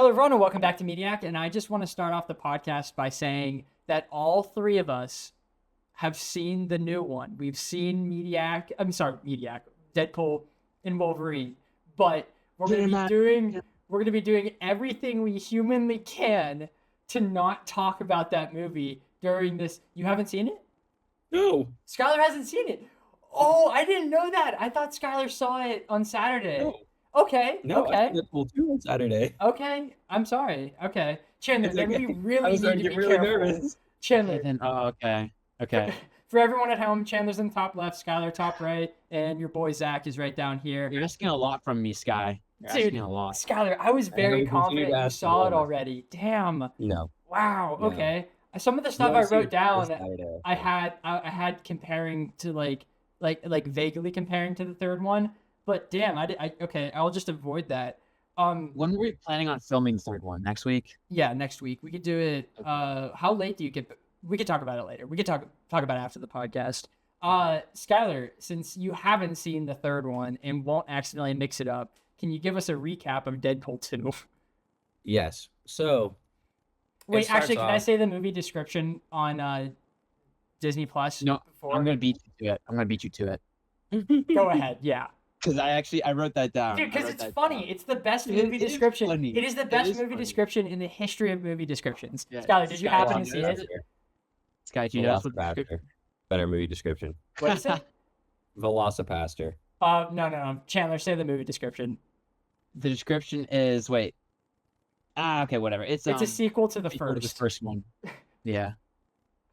Hello, everyone, and welcome back to Mediak. And I just want to start off the podcast by saying that all three of us have seen the new one. We've seen Mediak, Deadpool, and Wolverine. But we're gonna be doing everything we humanly can to not talk about that movie during this. You haven't seen it? No. Skylar hasn't seen it. Oh, I didn't know that. I thought Skylar saw it on Saturday. No. Okay. No, okay. I saw Deadpool 2 on Saturday. Okay. I'm sorry. Okay. Chandler, It's then okay. we really I was need starting to to be get really careful. nervous. Chandler. Okay. For everyone at home, Chandler's in the top left, Skylar top right, and your boy Zach is right down here. You're asking a lot from me, Sky. You're asking a lot. Skylar, I was very will continue confident to you ask saw you it this. already. Damn. No. Wow. No. Okay. Some of the stuff No, I see, wrote down, Saturday. I had comparing to like vaguely comparing to the third one, but damn, okay, I'll just avoid that. When were we planning on filming the third one? Next week? Yeah, next week we could do it. How late do you get? We could talk about it later. We could talk about it after the podcast. Skylar, since you haven't seen the third one and won't accidentally mix it up, can you give us a recap of Deadpool 2? Yes. So. Wait, actually, can I say the movie description on Disney Plus? No, before? I'm gonna beat you to it. Go ahead. Yeah. Because I wrote that down. Dude, because it's funny. It's the best movie description. It is the best movie description in the history of movie descriptions. Yeah. Skylar, did you happen to see it? Sky, do you know what the Velocipaster. description? Better movie description. What is it? Velocipaster. No. Chandler, say the movie description. The description is okay, whatever. It's a sequel to the sequel to first. the first one. Yeah.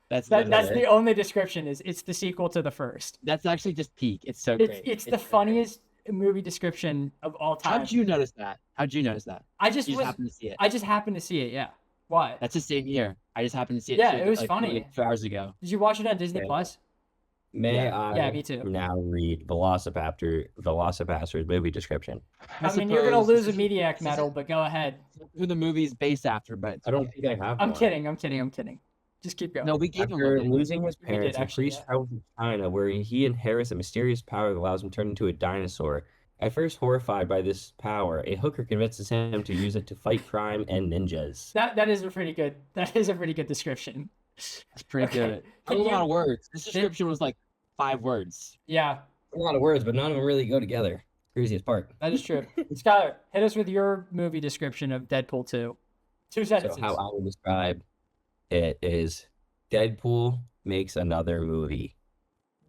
That's the only description is it's the sequel to the first. That's actually just peak. It's so great. It's the funniest movie description of all time. How'd you notice that? I just happened to see it. I just happened to see it. Yeah. Why? That's the same here. I just happened to see it. Yeah, it was funny. Like 2 hours ago. Did you watch it on Disney Plus? May I Yeah, me too. now read Velocipaster's movie description? I mean, you're gonna lose a Mediak medal, but go ahead. Who the movie's based after, but I don't think I have I'm one. kidding. Just keep going. No, we gave him After one. losing his did, parents and actually, priest travel to China, where he inherits a mysterious power that allows him to turn into a dinosaur. At first horrified by this power, a hooker convinces him to use it to fight crime and ninjas. That is a pretty good description. That's pretty good. Can A you- lot of words. This description was like 5 words. Yeah, A lot of words, but none of them really go together. Craziest part. that is true. Skylar, hit us with your movie description of Deadpool 2. 2 sentences. So how I would describe it is Deadpool makes another movie.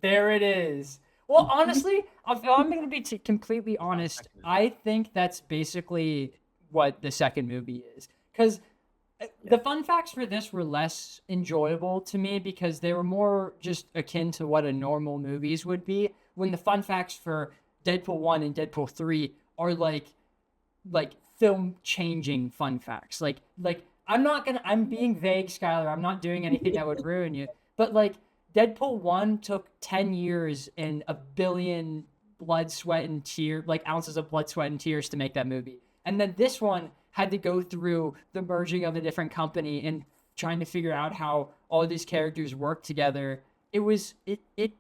There it is. Well, honestly, I'm going to be completely honest. I think that's basically what the second movie is. Because the fun facts for this were less enjoyable to me because they were more just akin to what a normal movies would be. When the fun facts for Deadpool 1 and Deadpool 3 are like film changing fun facts. Like I'm being vague, Skylar. I'm not doing anything that would ruin you. But Deadpool 1 took 10 years and 1 billion ounces of blood, sweat, and tears to make that movie. And then this one had to go through the merging of a different company and trying to figure out how all these characters work together. It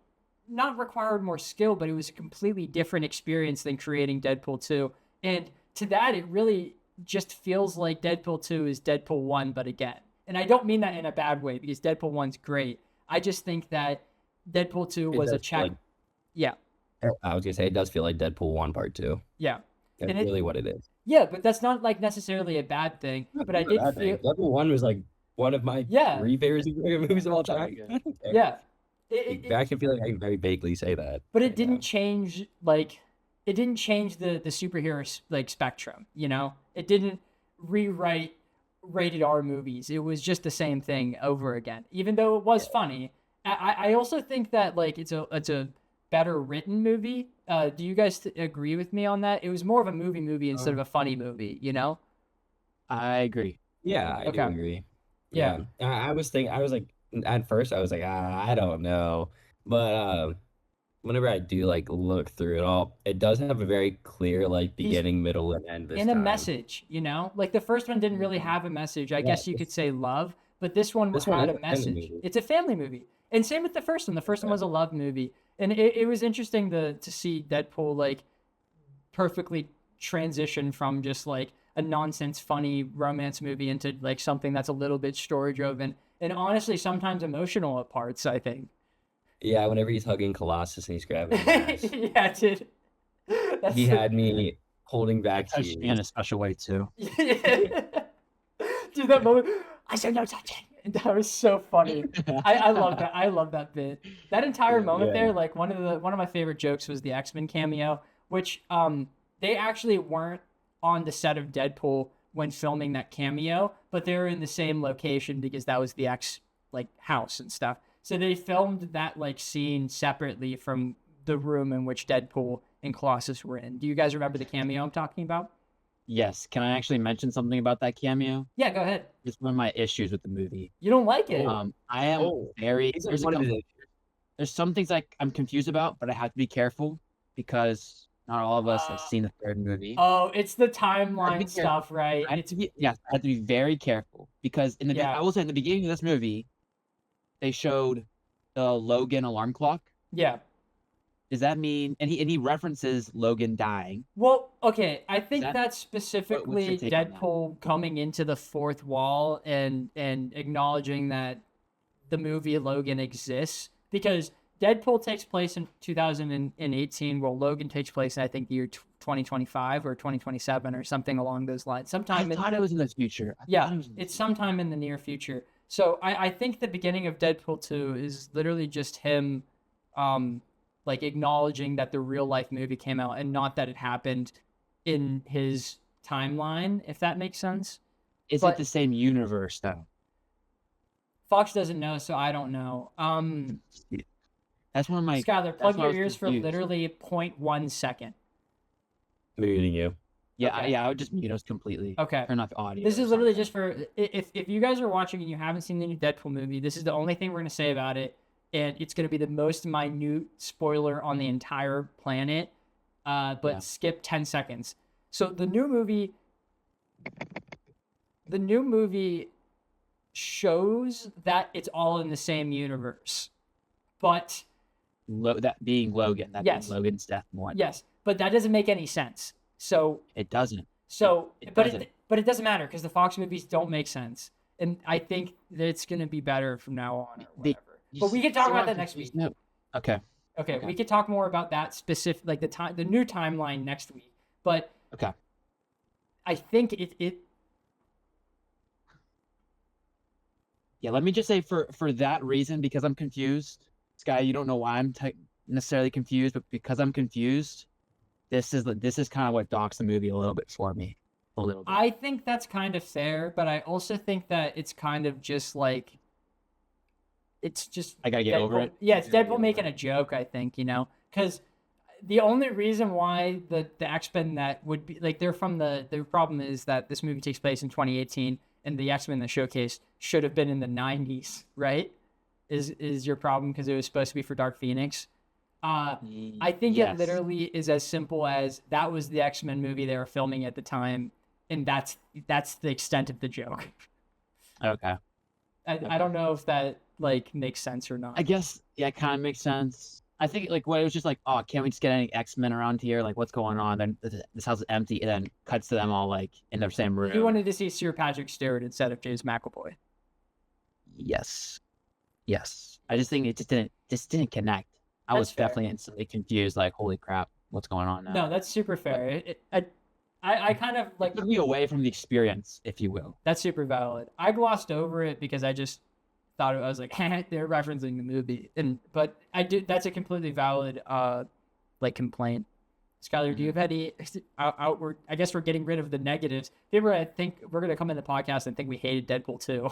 not required more skill, but it was a completely different experience than creating Deadpool 2. And to that, it really just feels like Deadpool 2 is Deadpool 1, but again. And I don't mean that in a bad way because Deadpool 1's great. I just think that Deadpool 2 was a check. Yeah. I was going to say, it does feel like Deadpool 1 Part 2. Yeah. That's really what it is. Yeah, but that's not necessarily a bad thing. But I did feel... Deadpool 1 was one of my 3 favorite movies of all time. Yeah. I can feel like I can very vaguely say that. But it didn't change, it didn't change the superhero, spectrum, you know? It didn't rewrite rated R movies. It was just the same thing over again, even though it was funny. I also think that, it's a better written movie. Do you guys agree with me on that? It was more of a movie instead of a funny movie, you know? I agree. Yeah, I do Okay. agree. Yeah. At first I was like, I don't know. But whenever I do look through it all, it does have a very clear beginning, middle, and end this And a time. message, you know? The first one didn't really have a message. I guess you could say love, but this one This had one a is a family message. movie. It's a family movie. And same with the first one. The first one was a love movie. And it was interesting to see Deadpool perfectly transition from just a nonsense, funny romance movie into like something that's a little bit story driven and honestly sometimes emotional at parts, I think. Yeah, whenever he's hugging Colossus and he's grabbing his ass, Yeah, dude. That's he the- had me holding back Touched me in a tears. special way too. Dude, that moment, I said no touching. That was so funny. I love that. I love that bit. That entire moment Yeah. there, like one of my favorite jokes was the X-Men cameo, which they actually weren't on the set of Deadpool when filming that cameo, but they were in the same location because that was the X like house and stuff. So they filmed that like scene separately from the room in which Deadpool and Colossus were in. Do you guys remember the cameo I'm talking about? Yes. Can I actually mention something about that cameo? Yeah, go ahead. It's one of my issues with the movie. You don't like it? I am very. These are There's, one of his there's some things like I'm confused about, but I have to be careful because not all of us have seen the third movie. Oh, it's the I'd be timeline careful. stuff, right? I have to be, yes, I have to be very careful because in the Yeah. I will say in the beginning of this movie, they showed the Logan alarm clock. Yeah. Does that mean and he references Logan dying? Well, okay, I think that- that's specifically what's your take on that? Deadpool coming into the fourth wall and acknowledging that the movie Logan exists because Deadpool takes place in 2018, while Logan takes place in I think the year 2025 or 2027 or something along those lines. I Sometime in thought it was in the future. I Yeah, thought it was in the it's sometime in the near future. So I think the beginning of Deadpool 2 is literally just him like acknowledging that the real life movie came out and not that it happened in his timeline, if that makes sense. Is but- it the same universe though? Fox doesn't know, so I don't know. That's one of my. Skylar, plug why I your was ears for confused. literally 0.1 second. muting you. Yeah, Okay. yeah. I would just mute us completely. Okay. Turn off the audio. This or is literally something. just for if you guys are watching and you haven't seen the new Deadpool movie, this is the only thing we're gonna say about it, and it's gonna be the most minute spoiler on the entire planet. But Yeah. skip 10 seconds. So the new movie shows that it's all in the same universe, but That being Logan. That Yes. being Logan's death one. yes, but that doesn't make any sense. So It doesn't. It but doesn't. it doesn't matter because the Fox movies don't make sense, and I think that it's gonna be better from now on or They- whatever. But we can talk See why about I'm that next week. confused? No. Okay. Okay, Okay. we could talk more about that specific, like the new timeline next week. But Okay. I think it Yeah. Let me just say for that reason, because I'm confused, Sky. You don't know why I'm necessarily confused, but because I'm confused, this is kind of what docks the movie a little bit for me. A little bit. I think that's kind of fair, but I also think that it's kind of just like it's just I gotta get over Deadpool- it. Yeah, it's You gotta get Deadpool over making a joke, I think, because the only reason why the X-Men that would be like the problem is that this movie takes place in 2018 and the X-Men that showcased should have been in the 90s, right? Is your problem because it was supposed to be for Dark Phoenix? I think Yes. it literally is as simple as that was the X-Men movie they were filming at the time, and that's the extent of the joke. Okay. I don't know if that like makes sense or not. I guess yeah, it kind of makes sense. I think like what it was just like, oh, can't we just get any X-Men around here? Like, what's going on? Then this house is empty, and then cuts to them all like in the same room. You wanted to see Sir Patrick Stewart instead of James McAvoy. Yes. Yes. I just think it just didn't connect. I was That's fair. definitely instantly confused. Like, holy crap, what's going on now? No, that's super fair. I kind of like Took me away from the experience, if you will. that's super valid. I glossed over it because I just thought I was like, they're referencing the movie, but I did. That's a completely valid like complaint. Skylar, do you have any outward? I guess we're getting rid of the negatives. People, I think we're gonna come in the podcast and think we hated Deadpool 2.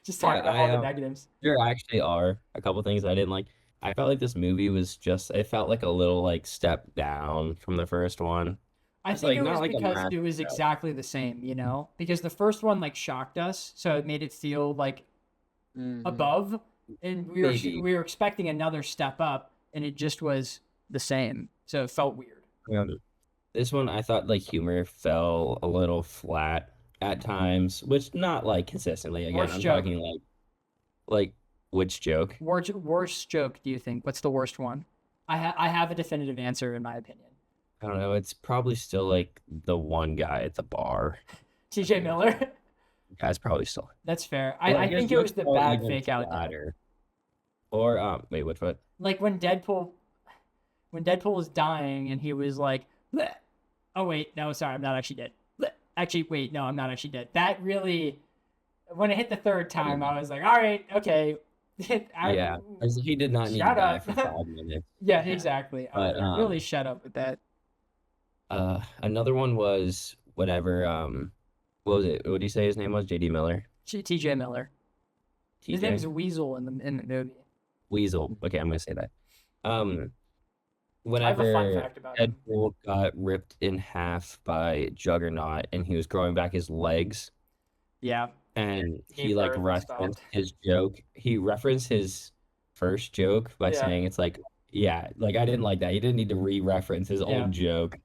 Just talk Yeah, about all the I, negatives. There actually are a couple things I didn't like. I felt like this movie was just, it felt like a little like step down from the first one. I It's think like it not was like a because massive it was step. exactly the same, because the first one like shocked us, so it made it feel like above, and Maybe. we were expecting another step up, and it just was the same, so it felt weird. This one, I thought like humor fell a little flat at times, which not like consistently. Again, Worst I'm joke. talking like which joke? Worst joke? Do you think? What's the worst one? I have a definitive answer in my opinion. I don't know. It's probably still like the one guy at the bar. TJ Miller. Guy's probably still. That's fair. Well, I guess think it you was the could call it bad even fake out death. flatter. Or wait, what? Like when Deadpool was dying and he was like, "Bleh." Oh wait, no, sorry, I'm not actually dead. Bleh. Actually, wait, no, I'm not actually dead. That really, when it hit the third time, I was like, all right, okay. Yeah, as he did not need to Shut die up. for 5 minutes. Yeah, exactly. I was But like, really shut up with that. another one was whatever. What was it? What did you say his name was? J.D. Miller. TJ Miller. His name TJ is Weasel in the movie. Weasel. Okay, I'm gonna say that. Um, I have a fun whenever fact about him. Deadpool got ripped in half by Juggernaut and he was growing back his legs, Yeah. and he Gave like birth and referenced stopped. his joke. He referenced his first joke by Yeah. saying it's like, yeah, like I didn't like that. He didn't need to re-reference his Yeah. old joke.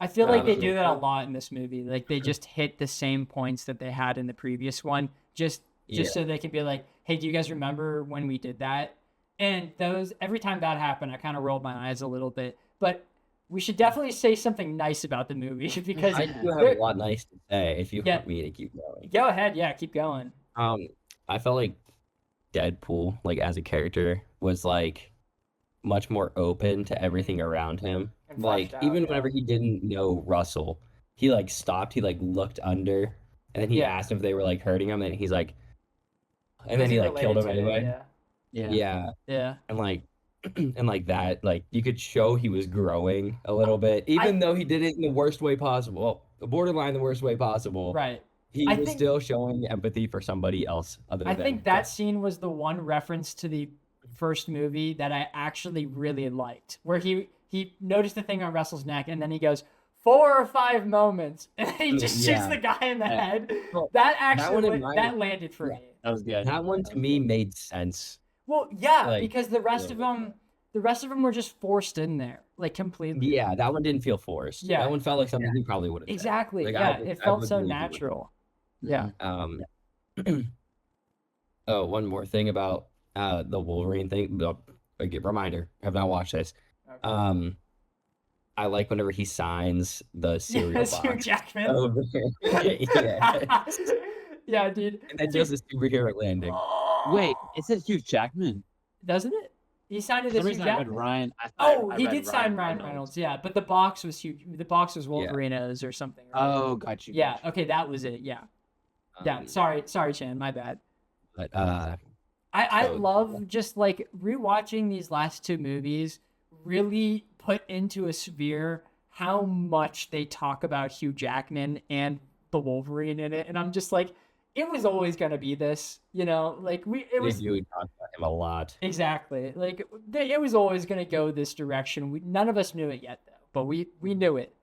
I feel like they Um, do that a lot in this movie. Like they just hit the same points that they had in the previous one, just Yeah. so they can be like, "Hey, do you guys remember when we did that?" And those every time that happened, I kind of rolled my eyes a little bit. But we should definitely say something nice about the movie because I do have there- a lot nice to say if you Yeah. want me to keep going. go ahead, yeah, keep going. I felt like Deadpool, like as a character, was like much more open to everything around him. And Like fleshed out, even yeah. whenever he didn't know Russell, he like stopped, he like looked under, and then he Yeah. asked if they were like hurting him, and he's like, and then Because he like killed him related to it, anyway. Yeah. Yeah, Yeah. and like and like that, like you could show he was growing a little bit, even though he did it in the worst way possible. Well, borderline the worst way possible. Right. He I was think- still showing empathy for somebody else other I than think that scene was the one reference to the first movie that I actually really liked, where he noticed the thing on Russell's neck and then he goes 4 or 5 moments and he just shoots Yeah. the guy in the Yeah. head. Well, That one actually in my- that landed for me. That was good. that one to me made sense. Well, yeah, Like, because the rest of them were just forced in there, like completely. Yeah, that one didn't feel forced. Yeah. That one felt like something he probably would have Exactly. Like, yeah, I would- it I felt would so believe you would. natural. Yeah. Oh, one more thing about the Wolverine thing. Reminder, have not watched this. Okay. I like whenever he signs the cereal Hugh box. Jackman. Over. Yeah. Yeah, dude. And then does a superhero landing. Wait, it said Hugh Jackman. Doesn't it? He signed it For as some Hugh reason, I read Jackman. Ryan. I thought Oh, I he read did sign Ryan Reynolds, yeah, but the box was huge. The box was Wolverina's or something. Right? Oh, got you. yeah. Okay, that was it. Yeah. Yeah. Sorry, Chan. My bad. But I So- love just like rewatching these last 2 movies. Really put into a sphere how much they talk about Hugh Jackman and the Wolverine in it, and I'm just like, it was always gonna be this, like it was. they do talk about him a lot. Exactly. Like it was always going to go this direction. None of us knew it yet, though, but we knew it.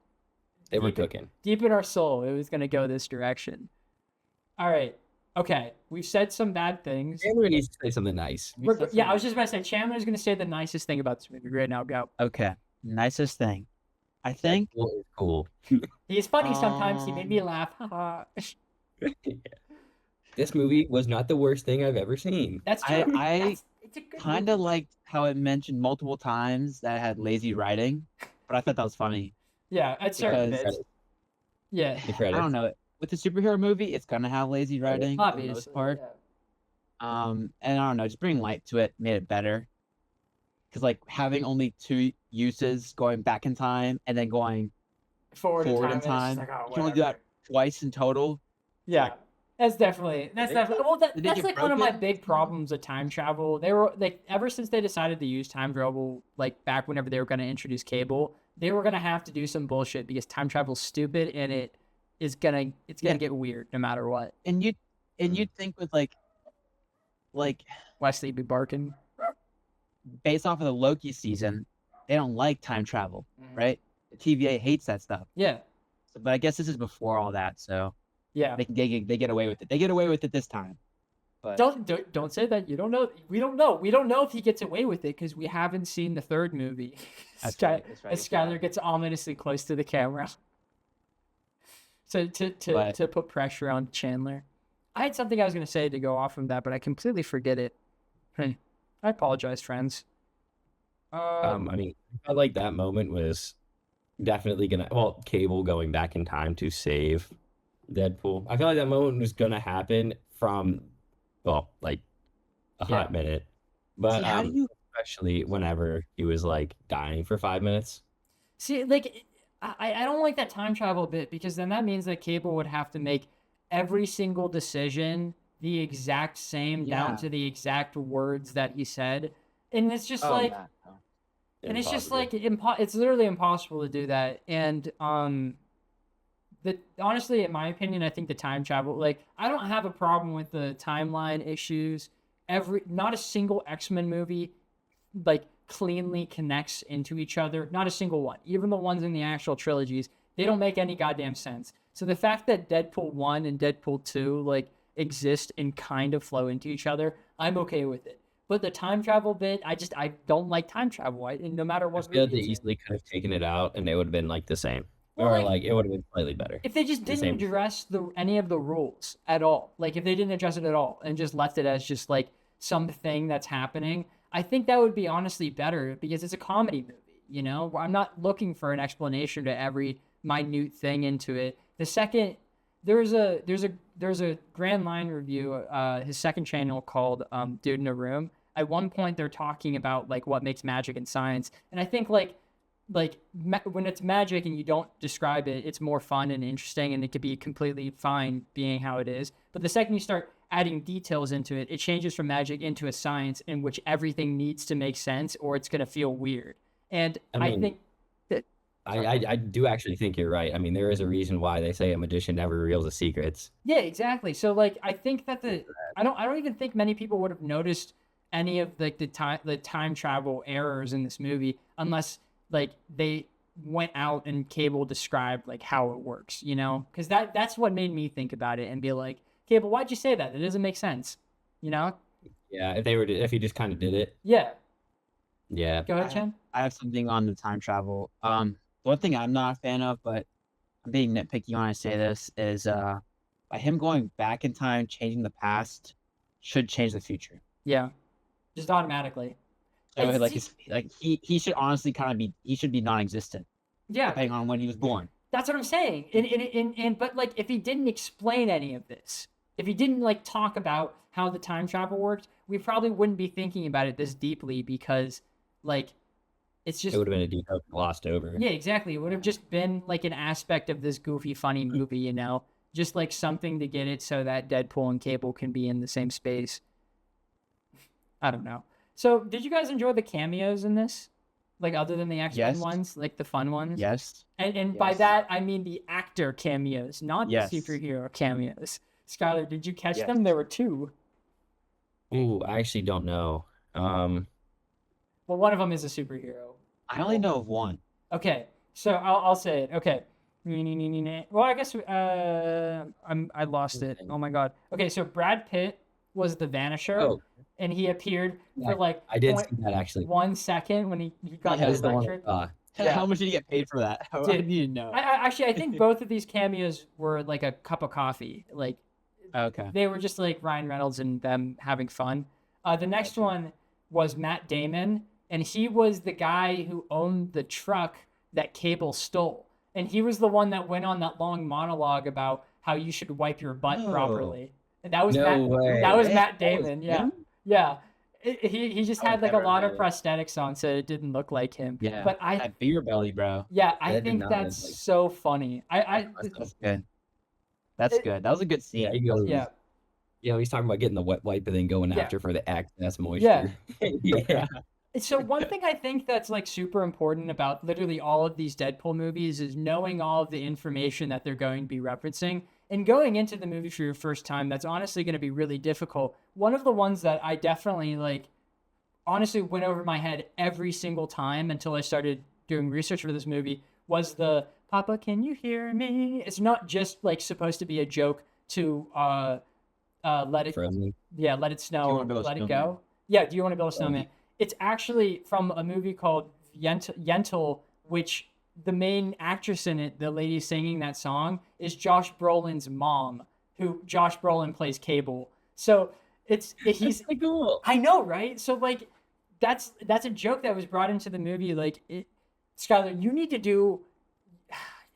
They were Deep in- cooking. Deep in our soul, it was going to go this direction. All right. Okay. We've said some bad things. Chandler needs to say something nice. Yeah, I was just about to say, Chandler's going to say the nicest thing about this movie right now. Go. Okay. Nicest thing. I think. Deadpool is cool. He's funny sometimes. He made me laugh. Haha. This movie was not the worst thing I've ever seen. That's true. It's a good Kind movie. of liked how it mentioned multiple times that it had lazy writing, but I thought that was funny. Yeah, at certain because- bits. Yeah. The I credits. don't know. With the superhero movie, it's gonna have lazy writing for the Obviously. most part. yeah. And I don't know, just bringing light to it made it better. Because like having only 2 uses, going back in time and then going Forward forward in in time. time, It's just like, oh, you can only do that whatever. twice in total. Yeah, that's definitely They- well. did they That's get like one of my broken? big problems with time travel. They were like ever since they decided to use time travel, like back whenever they were going to introduce cable, they were going to have to do some bullshit because time travel's stupid and it's gonna Yeah. get weird no matter what. And you'd think with like Wesley be barking, based off of the Loki season, they don't like time travel, Mhm. right? The TVA hates that stuff. Yeah, So, but I guess this is before all that, so yeah. they get away with it. They get away with it this time. But Don't say that. You don't know. We don't know. We don't know if he gets away with it because we haven't seen the third movie. That's Sky- right, that's right. As Skylar gets ominously close to the camera. So But- to put pressure on Chandler. I had something I was gonna say to go off from that, but I completely forget it. I apologize, friends. I mean, I felt like that moment was definitely gonna, well, Cable going back in time to save Deadpool. I feel like that moment was gonna happen from, well, like a Yeah. hot minute, See, but how do you? especially whenever he was like dying for 5 minutes. See, like, I don't like that time travel bit because then that means that Cable would have to make every single decision the exact same down Yeah. to the exact words that he said. And it's just Oh like, yeah. and it's just Impossible. like, it's literally impossible to do that. And, honestly, in my opinion, I think the time travel, like, I don't have a problem with the timeline issues. Not a single X-Men movie like cleanly connects into each other. Not a single one. Even the ones in the actual trilogies, they don't make any goddamn sense. So the fact that Deadpool 1 and Deadpool 2 like exist and kind of flow into each other, I'm okay with it. But the time travel bit, I don't like time travel. No matter I what feel like movie they it's in. easily could have taken it out and it would have been like the same. Well, Or like like it would have been slightly better. if they just The didn't same. address any of the rules at all, like if they didn't address it at all and just left it as just like something that's happening, I think that would be honestly better because it's a comedy movie. You know, I'm not looking for an explanation to every minute thing into it. The second there's a Grand Line review, his second channel called Dude in a Room. At one point, they're talking about like what makes magic and science, and I think when it's magic and you don't describe it, it's more fun and interesting, and it could be completely fine being how it is. But the second you start adding details into it, it changes from magic into a science in which everything needs to make sense, or it's gonna feel weird. And I I mean, think that I do actually think you're right. I mean, there is a reason why they say a magician never reveals his secrets. yeah, exactly. So like I think that I don't even think many people would have noticed any of like the time travel errors in this movie unless like they went out and Cable described like how it works, you know? Because that's what made me think about it and be like, Cable, why'd you say that? It doesn't make sense, you know? Yeah, if he just kind of did it. Yeah. Yeah. Go ahead, Chen. I have something on the time travel. One thing I'm not a fan of, but I'm being nitpicky when I say this, is by him going back in time, changing the past, should change the future. Yeah. Just automatically. So It's- like he should honestly he should be non-existent Yeah. depending on when he was born. That's what I'm saying. And but like if he didn't explain any of this, if he didn't like talk about how the time travel worked, we probably wouldn't be thinking about it this deeply because like it's just It would have been a detail glossed over. yeah, exactly. It would have just been like an aspect of this goofy, funny movie, you know, just like something to get it so that Deadpool and Cable can be in the same space. I don't know. So, did you guys enjoy the cameos in this? Like, other than the X-Men Yes. ones, like the fun ones? Yes. And by Yes. that, I mean the actor cameos, not Yes. the superhero cameos. Skylar, did you catch Yes. them? There were two. Ooh, I actually don't know. Well, one of them is a superhero. I only know of one. Okay, so I'll say it. Okay. Well, I guess I lost it. Oh my god. Okay, so Brad Pitt was the Vanisher, Oh, and he appeared yeah, for like I did see that actually. 1 second when he got Yeah, That is the one. electric. I Yeah. How much did he get paid for that? I Dude, didn't know. Actually, I think both of these cameos were like a cup of coffee. Like Okay. they were just like Ryan Reynolds and them having fun. The next Gotcha. one was Matt Damon, and he was the guy who owned the truck that Cable stole. And he was the one that went on that long monologue about how you should wipe your butt No. properly. And that was No Matt. way. That was Hey, Matt that was Damon. Yeah, him? yeah. He just I had would like a never lot of know. prosthetics on, so it didn't look like him. Yeah. But I That beer belly, bro. yeah, I That did think not that's look like- so funny. That's good. That's It- good. That was a good Yeah, scene. he goes. Yeah. You know, he's talking about getting the wet wipe and then going Yeah. after for the excess moisture. Yeah. So one thing I think that's like super important about literally all of these Deadpool movies is knowing all of the information that they're going to be referencing. And going into the movie for your first time, that's honestly going to be really difficult. One of the ones that I definitely like honestly went over my head every single time until I started doing research for this movie was the Papa, can you hear me? It's not just like supposed to be a joke to let it Frozen. yeah, let it snow, wanna build a let it snowman? go. Yeah, do you want to build a snowman? It's actually from a movie called Yentl, which the main actress in it, the lady singing that song, is Josh Brolin's mom, who Josh Brolin plays Cable. So he's Pretty cool. I know, right? So like that's a joke that was brought into the movie. Like Skylar, you need to do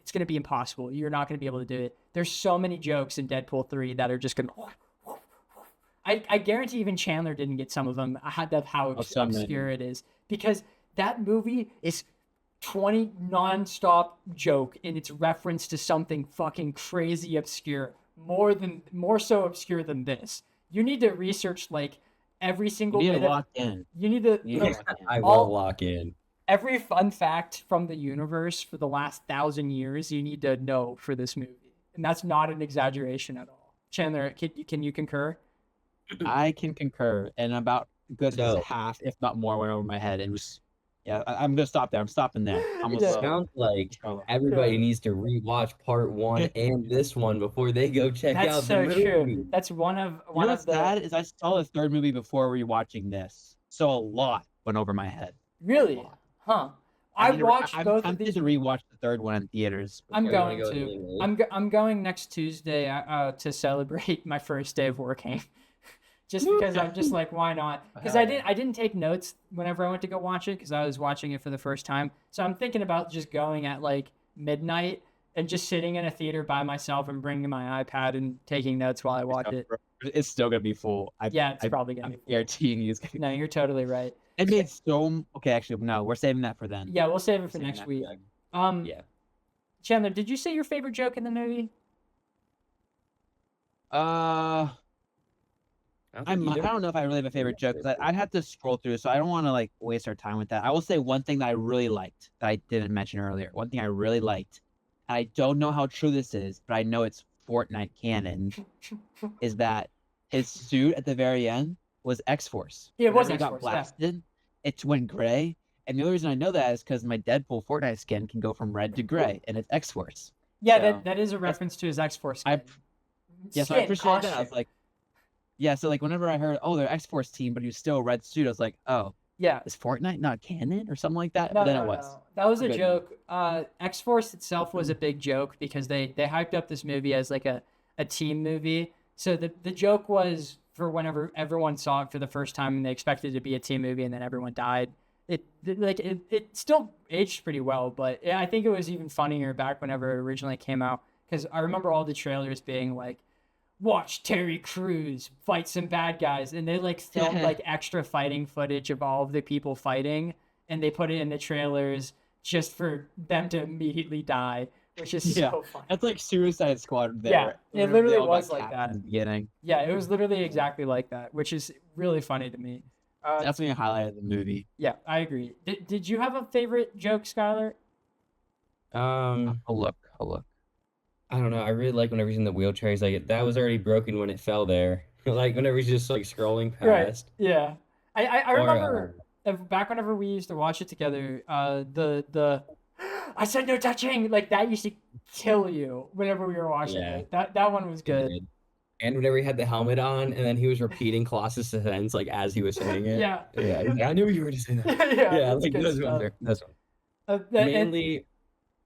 it's going to be impossible. You're not going to be able to do it. There's so many jokes in Deadpool 3 that are just going to. I guarantee even Chandler didn't get some of them. I had how obscure it is, because that movie is 20 non-stop joke in its reference to something fucking crazy obscure, more so obscure than this. You need to research like every single You need bit to lock in. You need to You need to lock in. I will lock in. Every fun fact from the universe for the last 1,000 years you need to know for this movie, and that's not an exaggeration at all. Chandler, can you concur? I can concur, and about good So- half, if not more, went over my head, and was I'm gonna stop there. I'm stopping there. I'm gonna Yeah. slow. Sounds like Slow. everybody Yeah. needs to rewatch part 1 and this one before they go check That's out so the movie. true. That's one of You know one what's of the sad is I saw the third movie before rewatching this, so a lot went over my head. really, huh? I need to- watched I'm both of tempted these. to rewatch the third one in theaters. I'm Before you wanna going go to. anywhere. I'm going next Tuesday to celebrate my first day of working. Just because I'm just like, why not? Because I didn't take notes whenever I went to go watch it, because I was watching it for the first time. So I'm thinking about just going at like midnight and just sitting in a theater by myself and bringing my iPad and taking notes while I watch it. It's still gonna be full. Yeah, it's probably gonna I'm be. guaranteeing you. No, you're totally right. It made so. Okay, actually, no. We're saving that for then. Yeah, we'll save it for Saving next that week. then. Yeah. Chandler, did you say your favorite joke in the movie? I don't know if I really have a favorite joke, because I'd have to scroll through, so I don't want to like waste our time with that. I will say one thing that I really liked that I didn't mention earlier. One thing I really liked, I don't know how true this is, but I know it's Fortnite canon, is that his suit at the very end was X-Force. Yeah, it was Whenever he X-Force, got yeah. blasted, it went gray. And the only reason I know that is because my Deadpool Fortnite skin can go from red to gray, and it's X-Force. Yeah, So, that is a reference to his X-Force. I- skin. Yeah, so I Skin, appreciate that. I was costume. like, yeah, so like whenever I heard, oh, they're X-Force team, but he was still a red suit, I was like, oh, Yeah. is Fortnite not canon or something like that? No, But then no, it was. no. That was a Good. joke. X-Force itself was a big joke because they hyped up this movie as like a team movie. So the joke was for whenever everyone saw it for the first time and they expected it to be a team movie and then everyone died. It still aged pretty well, but I think it was even funnier back whenever it originally came out, because I remember all the trailers being like, watch Terry Crews fight some bad guys, and they like filmed like extra fighting footage of all of the people fighting, and they put it in the trailers just for them to immediately die, which is Yeah. so funny. That's like Suicide Squad there. Yeah, it whenever literally they all got was like capped that. in the beginning. Yeah, it was literally exactly like that, which is really funny to me. Definitely a highlight of the movie. Yeah, I agree. Did you have a favorite joke, Skylar? Um, I'll look. I don't know. I really like whenever he's in the wheelchair. He's like, that was already broken when it fell there. Like whenever he's just like scrolling past. Yeah. I Or, remember back whenever we used to watch it together, the I said no touching, like that used to kill you whenever we were watching Yeah. it. That one was good. And whenever he had the helmet on, and then he was repeating Colossus' defense like as he was saying it. Yeah. Yeah. He's like, I knew you were just saying that. Yeah, Yeah, it's like good those stuff. ones. Those And- mainly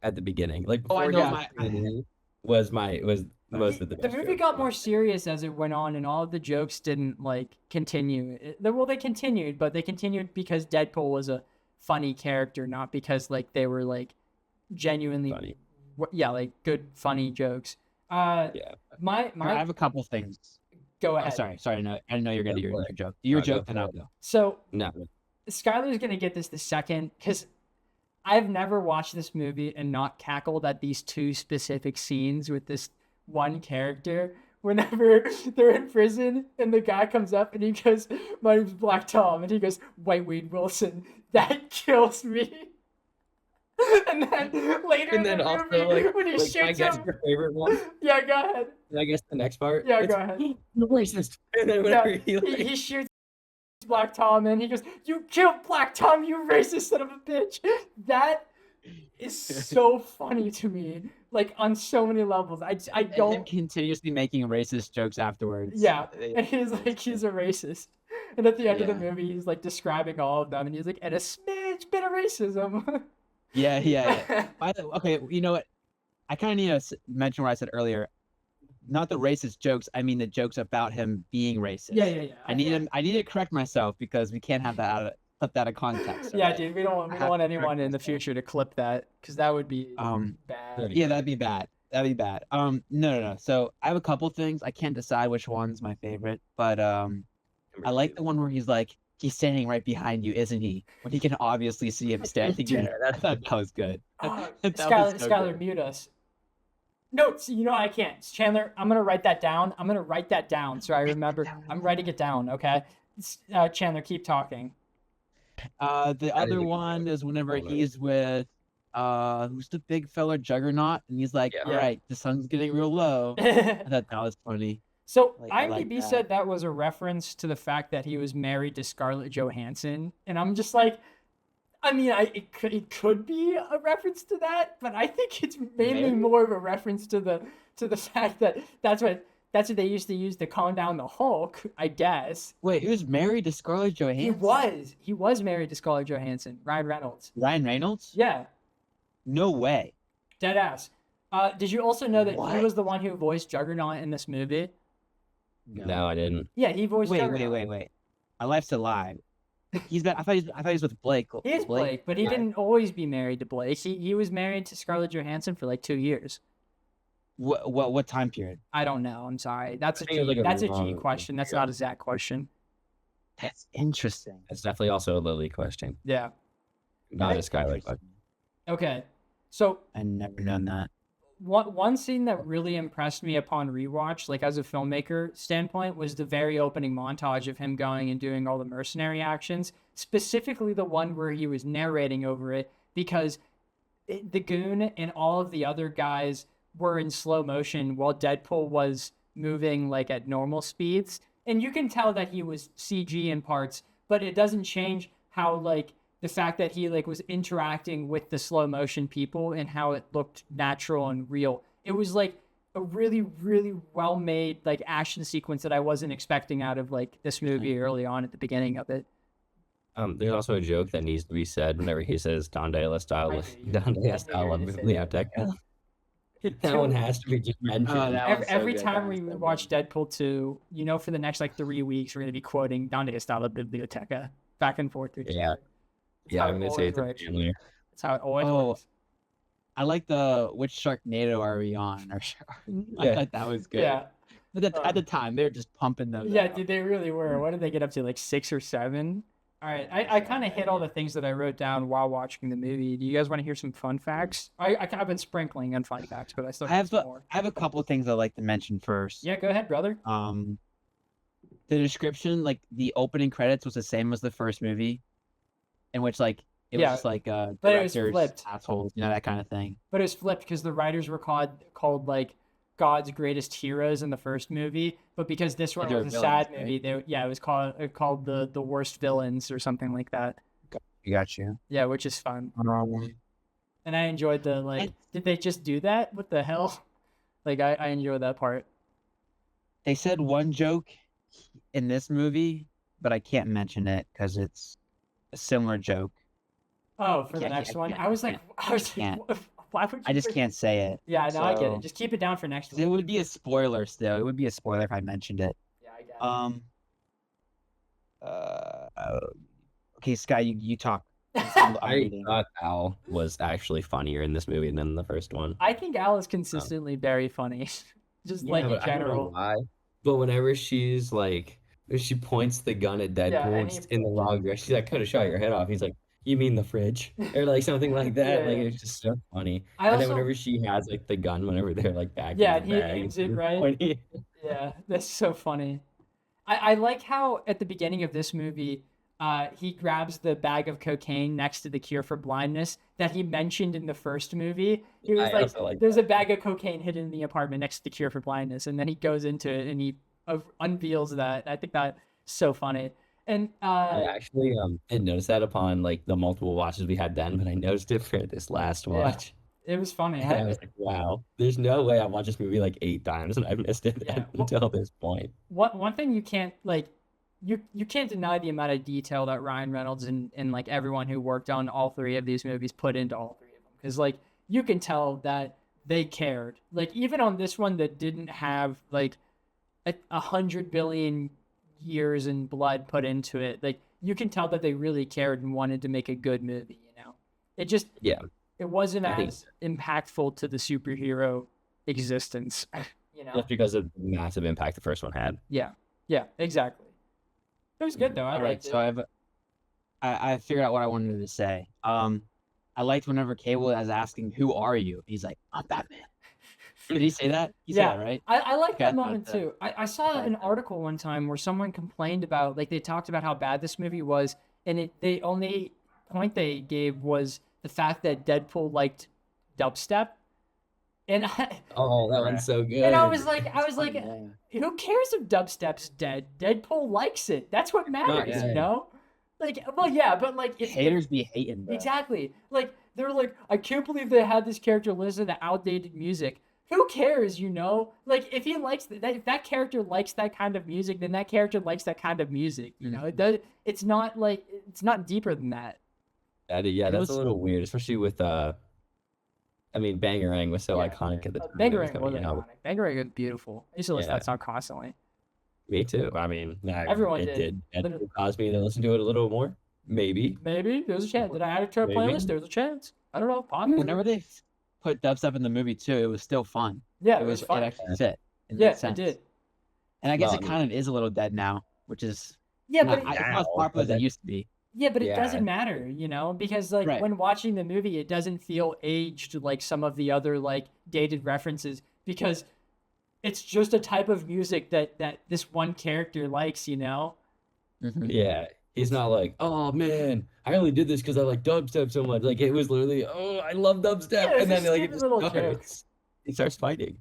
at the beginning. Like Oh, I before know, it got canon was most of the the best movie jokes. got more serious as it went on, and all of the jokes didn't like continue. They continued, but they continued because Deadpool was a funny character, not because like they were like genuinely Funny. like good funny jokes. Yeah. My I have a couple things. go Oh, ahead. sorry. No, I didn't know you're gonna do Go your for it. joke. Do your No, go joke, for then I'll it. go. So No. Skylar's gonna get this the second, because I've never watched this movie and not cackled at these two specific scenes with this one character. Whenever they're in prison and the guy comes up and he goes, "My name's Black Tom," and he goes, "White Wade Wilson." That kills me. And then later And in then the also movie, like, when he like I shoots guess him, your favorite one. yeah, go ahead. I guess the next part. Yeah, it's, go ahead. You're racist. And then Yeah, whenever he like, he shoots Black Tom and he goes, "You killed Black Tom, you racist son of a bitch." That is so funny to me, like on so many levels. I And him don't. continuously making racist jokes afterwards. Yeah, and he's like, he's a racist. And at the end of the Yeah. movie, he's like describing all of them, and he's like, "And a smidge bit of racism." Yeah. By the okay, you know what? I kind of need to mention what I said earlier. Not the racist jokes. I mean the jokes about him being racist. Yeah. I need to correct myself because we can't have that clipped out of context. Yeah, okay? dude, we don't want anyone in the future to clip that because that would be bad. Yeah, that'd be bad. That'd be bad. No. So I have a couple things. I can't decide which one's my favorite, but I like the one where he's standing right behind you, isn't he? When he can obviously see him standing there. That was good. That was so Skylar, good. mute us. No, see, you know I can't. Chandler, I'm gonna write that down. So I remember. I'm writing it down. Okay. Chandler, keep talking. The other one is whenever he's with who's the big fella Juggernaut, and he's like, Yeah. "All right, the sun's getting real low." I thought that was funny. So I like IMDb that. said that was a reference to the fact that he was married to Scarlett Johansson, and I'm just like, I mean, it could be a reference to that, but I think it's mainly Maybe. more of a reference to the fact that that's what they used to use to calm down the Hulk, I guess. Wait, he was married to Scarlett Johansson. He was married to Scarlett Johansson, Ryan Reynolds. Ryan Reynolds? Yeah, No way. dead ass. Did you also know that he What? was the one who voiced Juggernaut in this movie? No, I didn't. Yeah, he voiced Juggernaut. Wait. My life's a lie. He's been. I thought he's with Blake. He is Blake, but he didn't always be married to Blake. He was married to Scarlett Johansson for like 2 years. What time period? I don't know. I'm sorry. That's a think it was G. like a That's a G long- question. That's not a Zach question. That's interesting. That's definitely also a Lily question, Yeah. not a Skylar question. Okay. So I never known that. one scene that really impressed me upon rewatch, like as a filmmaker standpoint, was the very opening montage of him going and doing all the mercenary actions. Specifically, the one where he was narrating over it, because the goon and all of the other guys were in slow motion while Deadpool was moving like at normal speeds. And you can tell that he was CG in parts, but it doesn't change how like the fact that he like was interacting with the slow motion people and how it looked natural and real. It was like a really, really well made like action sequence that I wasn't expecting out of like this movie early on at the beginning of it. There's also a joke that needs to be said whenever he says Donde la style I knew you were gonna say Biblioteca. That one has to be just mentioned. Oh, that one's so Every good, time that we one's so watch Deadpool 2, you know, for the next like 3 weeks, we're going to be quoting Donde está la biblioteca back and forth. Through Yeah. Yeah, I'm gonna say it's a family. That's how it always Oh, works. I like the which Sharknado are we on? I Yeah. thought that was good. Yeah. But at the time, they were just pumping those. Yeah, out. dude, they really were. What did they get up to? Like 6 or 7? All right, I kind of hit all the things that I wrote down while watching the movie. Do you guys want to hear some fun facts? I've been sprinkling on fun facts, but I still have some more. I have a couple things I'd like to mention first. Yeah, go ahead, brother. The description, like the opening credits, was the same as the first movie, in which like it was Yeah, just like but it was directors, flipped. assholes, you know, that kind of thing. But it was flipped because the writers were called like God's greatest heroes in the first movie, but because this one they were was a sad villains, movie, it was called the worst villains or something like that. You got you. Yeah, which is fun. And I enjoyed the like. Did they just do that? What the hell? Like I enjoyed that part. They said one joke in this movie, but I can't mention it because it's a similar joke. Oh, for the Can't- next I one, can't- I was like, can't. why would you? I just can't say it. Yeah, no, I get So- it. Just keep it down for next 'Cause week. it would be a spoiler still. It would be a spoiler if I mentioned it. Yeah, I get it. Okay, Sky, you talk. I'm I reading. thought Al was actually funnier in this movie than the first one. I think Al is consistently very funny, just like in but I don't know general. why. But whenever she's like, when she points the gun at Deadpool and and it's in the wrong direction, she's like, could have shot your head off. He's like, you mean the fridge? Or like something like that. Yeah, Like yeah. it's just so funny. I And also- then whenever she has like the gun, whenever they're like back Yeah, in and the he bag, aims it's it right. funny. Yeah, that's so funny. I like how at the beginning of this movie, he grabs the bag of cocaine next to the cure for blindness that he mentioned in the first movie. He was I like, also like there's a bag of cocaine hidden in the apartment next to the cure for blindness. And then he goes into it and he unveils that. I think that's so funny. And I actually didn't notice that upon like the multiple watches we had then, but I noticed it for this last Yeah. watch. it was funny. And I was like, wow, there's no way I watched this movie like 8 times and I've missed it Yeah, well- until this point. One thing you can't like you can't deny the amount of detail that Ryan Reynolds and like everyone who worked on all 3 of these movies put into all 3 of them, because like you can tell that they cared. Like even on this one that didn't have like 100 billion years in blood put into it, like you can tell that they really cared and wanted to make a good movie. It just it wasn't I think as impactful to the superhero existence. just because of the massive impact the first one had. Yeah, exactly. It was good though. I All right, liked so it. I figured out what I wanted to say. I liked whenever Cable was asking, "Who are you?" He's like, "I'm Batman." Did he say that? He said that, right? I like Okay, I that thought moment that- too. I saw an article one time where someone complained about, like, they talked about how bad this movie was, and the only point they gave was the fact that Deadpool liked dubstep, and Oh, that one's so good. and I was like, Yeah. who cares if dubstep's dead? Deadpool likes it. That's what matters, yeah. you know? Like, well, yeah, but like, Haters be hating, bro. exactly. Like, they're like, I can't believe they had this character listen to outdated music. Who cares, you know? Like, if he likes if that character likes that kind of music, then that character likes that kind of music. You know, it's not like, it's not deeper than that. That's was- a little weird, especially with I mean, Bangarang was so Yeah. iconic at the time. it was Bangarang coming was out. iconic. Bangarang is beautiful. I used to listen to Yeah. that song constantly. Me too. I mean, Everyone it did. did. It caused me to listen to it a little more. Maybe. Maybe there's a chance. Did I add it to our Maybe. playlist? There's a chance. I don't know. Possibly. Whenever they put dubstep in the movie too, it was still fun. Yeah, It was fun. it actually fit. It made Yeah, it sense. did. And I guess Well, it I kind of is a little dead now, which is Yeah, not, but it's not as now, popular as but it that- used to be. yeah, but it Yeah. doesn't matter, you know, because like Right. when watching the movie, it doesn't feel aged like some of the other like dated references because it's just a type of music that this one character likes, you know. Mhm. Yeah. He's not like, oh man, I only did this because I like dubstep so much. Like it was literally, oh, I love dubstep, Yeah, it's and a then like stupid it just little joke. starts. He starts fighting.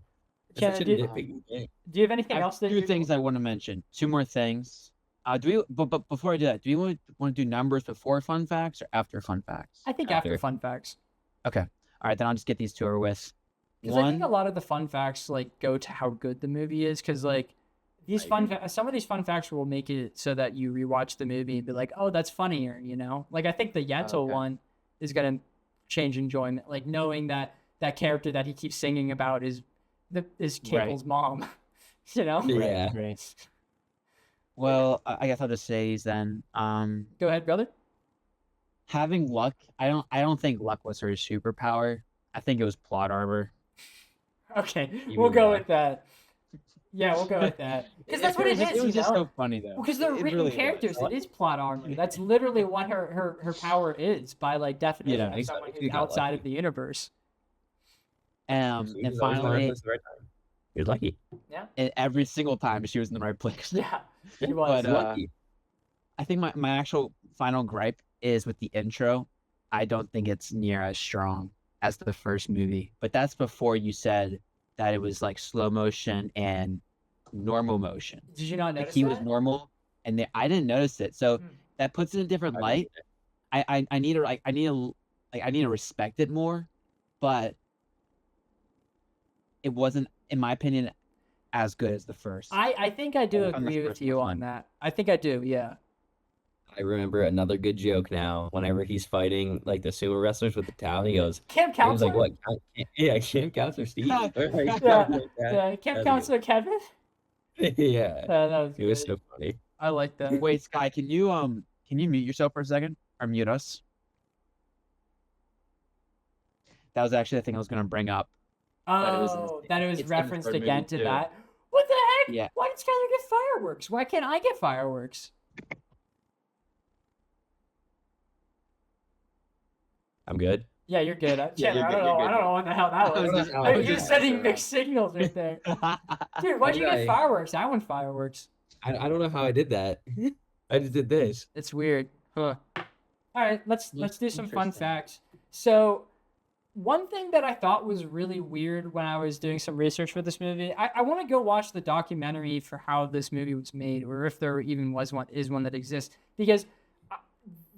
It's Ken, such a do, nitpicky game. do you have anything I have else that two things I want to mention. Two more things. Do we? But before I do that, do you want to do numbers before fun facts or after fun facts? I think after After. fun facts. Okay. All right, then I'll just get these two over with. Because I think a One, lot of the fun facts like go to how good the movie is. Because like these some of these fun facts will make it so that you rewatch the movie and be like, oh, that's funnier, you know. Like I think the Yentl okay. one is gonna change enjoyment. Like knowing that that character that he keeps singing about is Cable's mom, you know. Yeah. Great. Well, I guess I'll just say these then. Go ahead, brother. Having luck, I don't think luck was her superpower. I think it was plot armor. Okay, You we'll mean go that. with that. Yeah, we'll go with that. Because that's what it is. It was you just know? so funny though. Because they're It written really was. characters. It is plot armor. That's literally what her power is by like definition Yeah, of someone exactly. who's You got outside of lucky. the universe. He And was always in the finally, place at the right time. You're lucky. and every single time she was in the right place. Yeah, she was. But, Lucky. I think my actual final gripe is with the intro. I don't think it's near as strong as the first movie. But that's before you said that it was like slow motion and normal motion. Did you not Like notice he that? was normal, and I didn't notice it. So Hmm. that puts it in a different light. I need to I need to respect it more, but it wasn't, in my opinion, as good as the first. I think I do On the agree with first you one. on that. I think I do. Yeah. I remember another good joke now. Whenever he's fighting like the sumo wrestlers with the towel, he goes, Camp he was counselor. like, "What? Yeah, Camp Counselor Steve." Or, like, Yeah, something like that. yeah, Camp That's counselor Kevin. good. Yeah, That was it was good. so funny. I like that. Wait, Sky, can you mute yourself for a second or mute us? That was actually the thing I was gonna bring up. But it was in- Oh, that it was it's in the referenced third movie again to too. that. What the heck? Yeah. Why did Skylar get fireworks? Why can't I get fireworks? I'm good. Yeah, you're good. Yeah, Chandler, you're I good, don't you're know. good, I don't know what the hell that I was. was just- I was You're just- sending mixed signals right there. Dude, why'd you Why get did I- fireworks? I want fireworks. I don't know how I did that. I just did this. It's weird. Huh. All right, let's do some fun Interesting. facts. So, one thing that I thought was really weird when I was doing some research for this movie, I want to go watch the documentary for how this movie was made, or if there even was one, is one that exists, because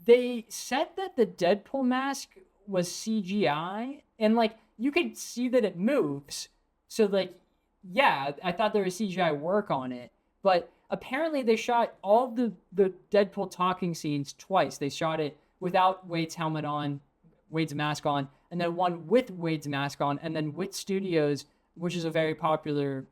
they said that the Deadpool mask was CGI, and like you could see that it moves. So like, yeah, I thought there was CGI work on it, but apparently they shot all the Deadpool talking scenes twice. They shot it without Wade's helmet on, Wade's mask on, and then one with Wade's mask on, and then Wit Studios, which is a very popular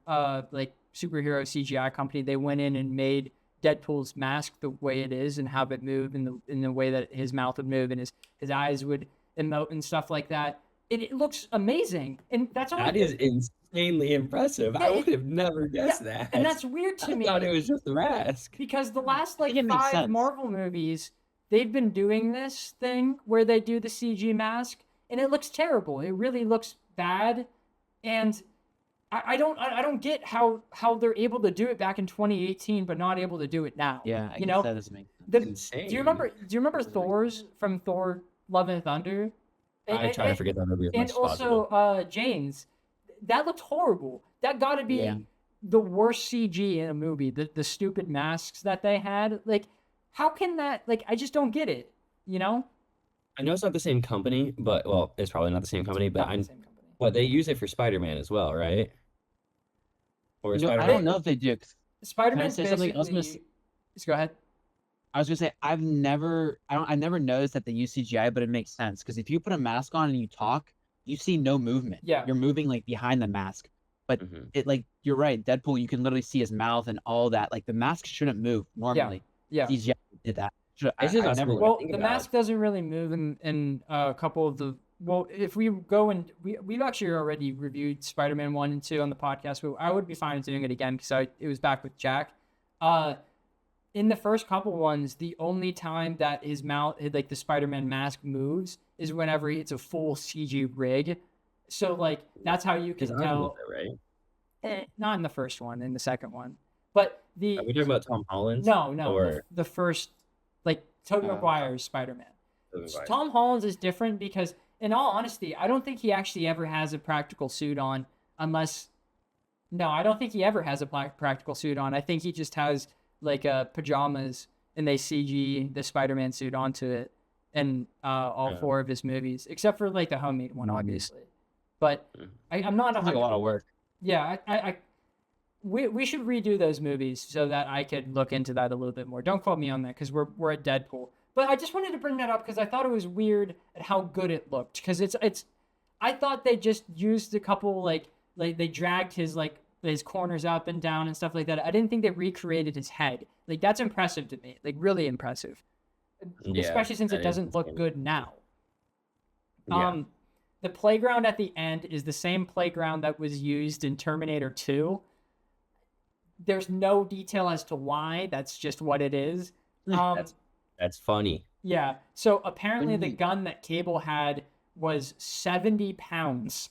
like superhero CGI company, they went in and made Deadpool's mask the way it is and how it moved in the way that his mouth would move and his eyes would emote and stuff like that. It looks amazing, and that's all. That is insanely impressive. Yeah, I would have never guessed that. and that's weird to me. I thought it was just the mask. Because the last like it makes 5 sense. Marvel movies, they've been doing this thing where they do the CG mask, and it looks terrible. It really looks bad, and I don't get how they're able to do it back in 2018, but not able to do it now. Yeah, I you guess know, that doesn't make sense. do Insane. you remember Thor's from Thor: Love and Thunder? I try to forget that movie as much And as possible. also Jane's, that looked horrible. That got to be Yeah. the worst CG in a movie. The stupid masks that they had, like, how can that? Like, I just don't get it. You know? I know it's not the same company, but well, it's probably not the same company. But Not the same company. what they use it for Spider-Man as well, right? Or You know, I Spider-Man? don't know if they do. 'Cause Spider-Man's say something? basically. Just go ahead. I was gonna say I never noticed that they use CGI, but it makes sense because if you put a mask on and you talk, you see no movement. Yeah. You're moving like behind the mask. But Mhm. it like you're right, Deadpool, you can literally see his mouth and all that. Like the mask shouldn't move normally. Yeah. CGI did that. It's just I not never something- Well, think the about mask doesn't really move in a couple of the. Well, if we go and we've actually already reviewed Spider-Man 1 and 2 on the podcast, but I would be fine doing it again because it was back with Jack. In the first couple ones, the only time that his mouth, like the Spider-Man mask, moves is whenever it's a full CG rig. So like that's how you can His arm tell. moved, right? Not in the first one, in the second one, but the Are we talking about Tom Holland's? no, Or the first, like Tobey Oh. Maguire's Spider-Man. Tobey Maguire? Tom Holland's is different because, in all honesty, I don't think he actually ever has a practical suit on, unless. No, I don't think he ever has a practical suit on. I think he just has like pajamas, and they CG the Spider-Man suit onto it, in all Yeah. 4 of his movies, except for like the homemade one, obviously. But Mhm. I'm not Sounds like a lot of work. yeah, we should redo those movies so that I could look into that a little bit more. Don't quote me on that because we're at Deadpool. But I just wanted to bring that up because I thought it was weird at how good it looked. Because it's I thought they just used a couple like they dragged his corners up and down and stuff like that. I didn't think they recreated his head. Like that's impressive to me. Like really impressive. Yeah, Especially since it that is doesn't look insane. good now. Yeah. The playground at the end is the same playground that was used in Terminator 2. There's no detail as to why. That's just what it is. That's funny. Yeah. So apparently the When you- gun that Cable had was 70 pounds.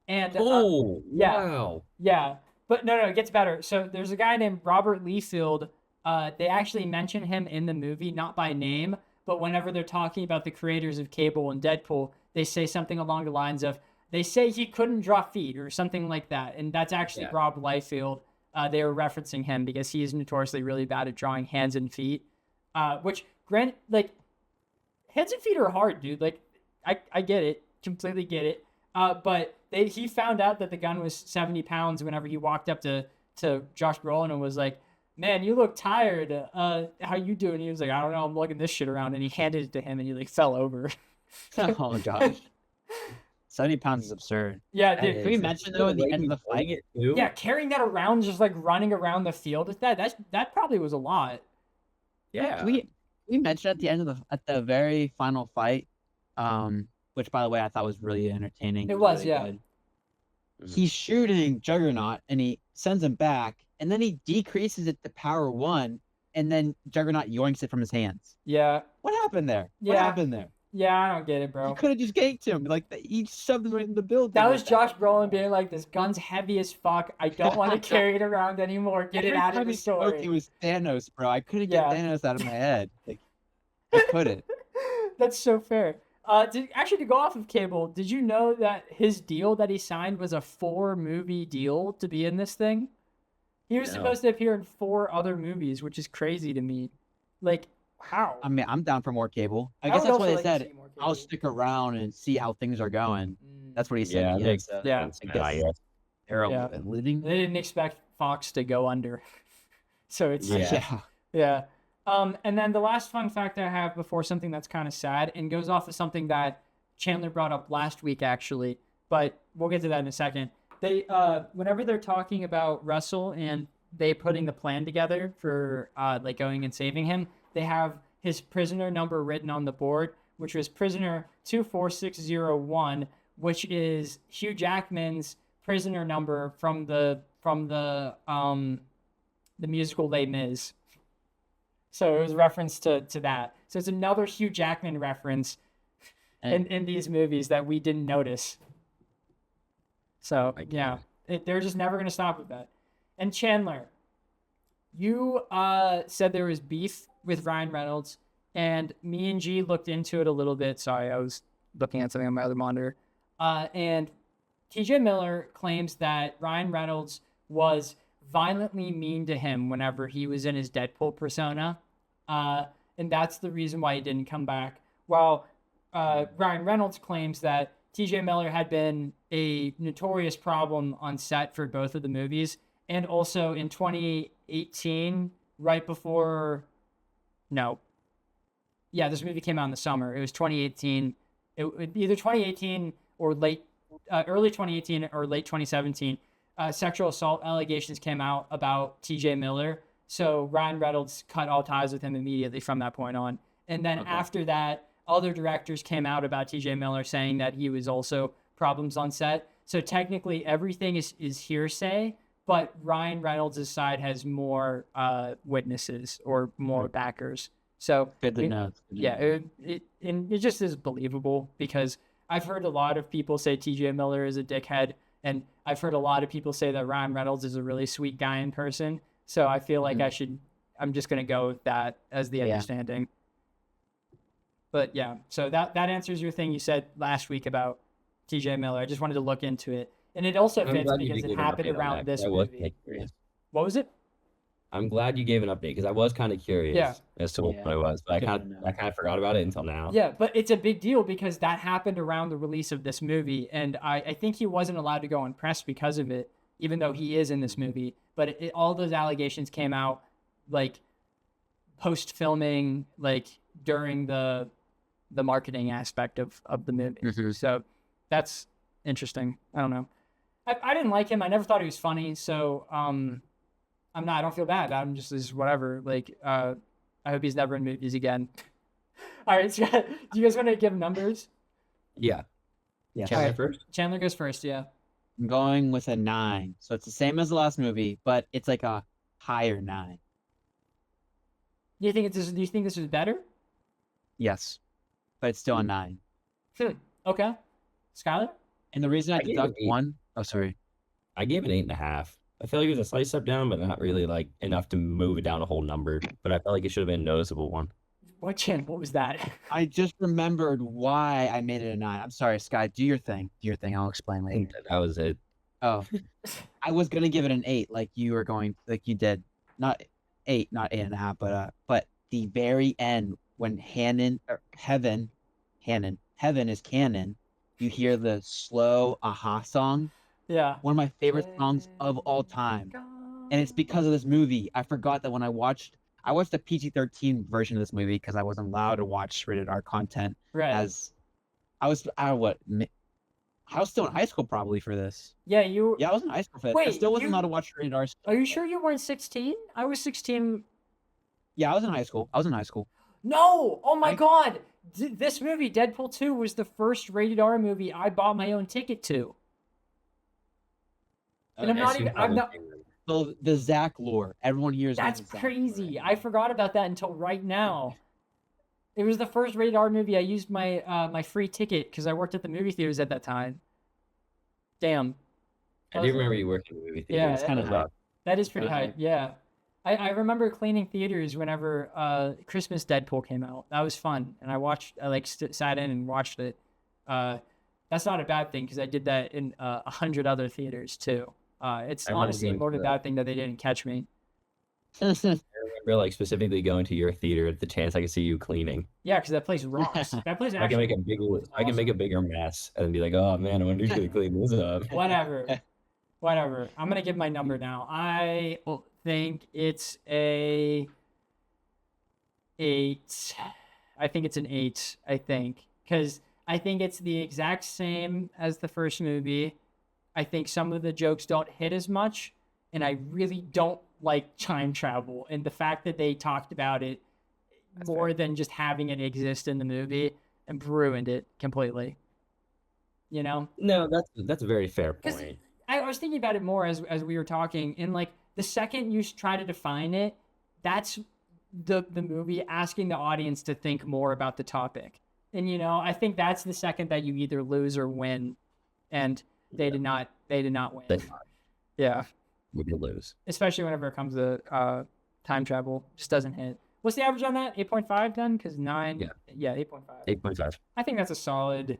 And Oh, yeah. wow. yeah, but no, it gets better. So there's a guy named Robert Liefeld. They actually mention him in the movie, not by name, but whenever they're talking about the creators of Cable and Deadpool, they say something along the lines of, they say he couldn't draw feet or something like that. And that's actually Yeah. Rob Liefeld. They were referencing him because he is notoriously really bad at drawing hands and feet. Which, granted, like, hands and feet are hard, dude. Like, I get it. Completely get it. But he found out that the gun was 70 pounds whenever he walked up to Josh Brolin and was like, man, you look tired. How you doing? He was like, I don't know. I'm lugging this shit around. And he handed it to him and he like fell over. Oh gosh. 70 pounds is absurd. Yeah, That dude. Can we is- mention though at the way end of he's the fight? holding it, too? Yeah, carrying that around, just like running around the field with that probably was a lot. Yeah. We mentioned at the end of the very final fight, which by the way I thought was really entertaining. It was, really yeah. good. Mhm. He's shooting Juggernaut and he sends him back, and then he decreases it to power 1, and then Juggernaut yoinks it from his hands. Yeah, What happened there? What Yeah. happened there? yeah, I don't get it, He bro. could have just ganked him. Like he shoved him right in the building. That like was Josh Brolin being like, "This gun's heavy as fuck. I don't want to carry it around anymore. Get it Every out of time the he spoke, story." It was Thanos, bro. I couldn't Yeah. get Thanos out of my head. Like I couldn't. That's so fair. To go off of Cable, did you know that his deal that he signed was a 4-movie deal to be in this thing? He was No. supposed to appear in 4 other movies, which is crazy to me. Like, how? I mean, I'm down for more Cable. I I guess would that's also what they like to said. see more I'll Cable. stick around and see how things are going. Mm. That's what he said. Yeah, He makes has, Yeah. sense. I guess. Yeah. terrible Yeah. at living. They didn't expect Fox to go under. So it's Yeah. yeah. And then the last fun fact I have before something that's kind of sad and goes off of something that Chandler brought up last week, actually, but we'll get to that in a second. They, whenever they're talking about Russell and they putting the plan together for like going and saving him, they have his prisoner number written on the board, which was prisoner 24601, which is Hugh Jackman's prisoner number from the musical Les Mis. So it was a reference to that. So it's another Hugh Jackman reference in these movies that we didn't notice. So yeah, they're just never gonna stop with that. And Chandler, you said there was beef with Ryan Reynolds, and me and G looked into it a little bit. Sorry, I was looking at something on my other monitor. And TJ Miller claims that Ryan Reynolds was violently mean to him whenever he was in his Deadpool persona. And that's the reason why he didn't come back. While Ryan Reynolds claims that TJ Miller had been a notorious problem on set for both of the movies. And also in 2018, right before... No. Yeah, this movie came out in the summer. It was 2018. Either 2018 or early 2018 or late 2017. Sexual assault allegations came out about TJ Miller. So Ryan Reynolds cut all ties with him immediately from that point on. And then after that, other directors came out about TJ Miller saying that he was also problems on set. So technically everything is hearsay, but Ryan Reynolds' side has more witnesses or more backers. So Good to know. yeah, it just is believable because I've heard a lot of people say TJ Miller is a dickhead, and I've heard a lot of people say that Ryan Reynolds is a really sweet guy in person. So I feel like I'm just gonna go with that as the understanding. But yeah, so that answers your thing you said last week about TJ Miller. I just wanted to look into it, and it also fits because it happened around this movie. What was it? I'm glad you gave an update because I was kind of curious as to what it was, but I kind of forgot about it until now. Yeah, but it's a big deal because that happened around the release of this movie, and I think he wasn't allowed to go on press because of it, even though he is in this movie. But all those allegations came out like post filming, like during the marketing aspect of the movie. So that's interesting. I don't know. I didn't like him. I never thought he was funny. So I don't feel bad. I'm just whatever. Like, I hope he's never in movies again. All right. So, do you guys want to give numbers? Yeah. Chandler first? Chandler goes first. Yeah. I'm going with a 9. So it's the same as the last movie, but it's like a higher 9. Do you think this was better? Yes. But it's still a 9. Okay. Skylar? And the reason I gave deduct it 1... Oh, sorry. I gave it 8.5. I feel like it was a slight step down, but not really like enough to move it down a whole number. But I felt like it should have been a noticeable one. What was that? I just remembered why I made it a 9. I'm sorry, Sky. Do your thing. I'll explain later. That was it. Oh. I was going to give it an 8 like you did. Not 8, not 8.5, but the very end when Heaven is canon, you hear the slow aha song. Yeah. One of my favorite songs of all time. And it's because of this movie. I forgot that when I watched the PG-13 version of this movie because I wasn't allowed to watch rated R content. Right. As I was still in high school probably for this. Yeah, I was in high school for this. I still wasn't allowed to watch rated R. Are you sure you weren't 16? I was 16. Yeah, I was in high school. No! Oh my god! This movie, Deadpool 2, was the first rated R movie I bought my own ticket to. And I'm not. So the Zach lore, everyone hears. That's crazy. I forgot about that until right now. It was the first rated R movie. I used my my free ticket because I worked at the movie theaters at that time. Damn. I do remember you working in the movie theater. Yeah, it's kind of hot. That is pretty hype. Yeah. I remember cleaning theaters whenever Christmas Deadpool came out. That was fun, and I sat in and watched it. That's not a bad thing because I did that in 100 other theaters too. It's honestly more of a bad thing that they didn't catch me. I remember like specifically going to your theater at the chance I could see you cleaning. Yeah, because that place rocks. That place I can make a bigger mess and be like, oh man, I wonder who's gonna clean this up. Whatever. I'm gonna give my number now. I think it's a 8. I think it's an 8. Because I think it's the exact same as the first movie. I think some of the jokes don't hit as much, and I really don't like time travel, and the fact that they talked about it more than just having it exist in the movie and ruined it completely. You know? No, that's a very fair 'Cause point. I was thinking about it more as we were talking, and like the second you try to define it, that's the movie asking the audience to think more about the topic. And I think that's the second that you either lose or win, and they did not win. They Yeah, would lose. especially whenever it comes to time travel, just doesn't hit. What's the average on that? 8.5 then? Because 9. Yeah, 8.5. 8.5. I think that's a solid.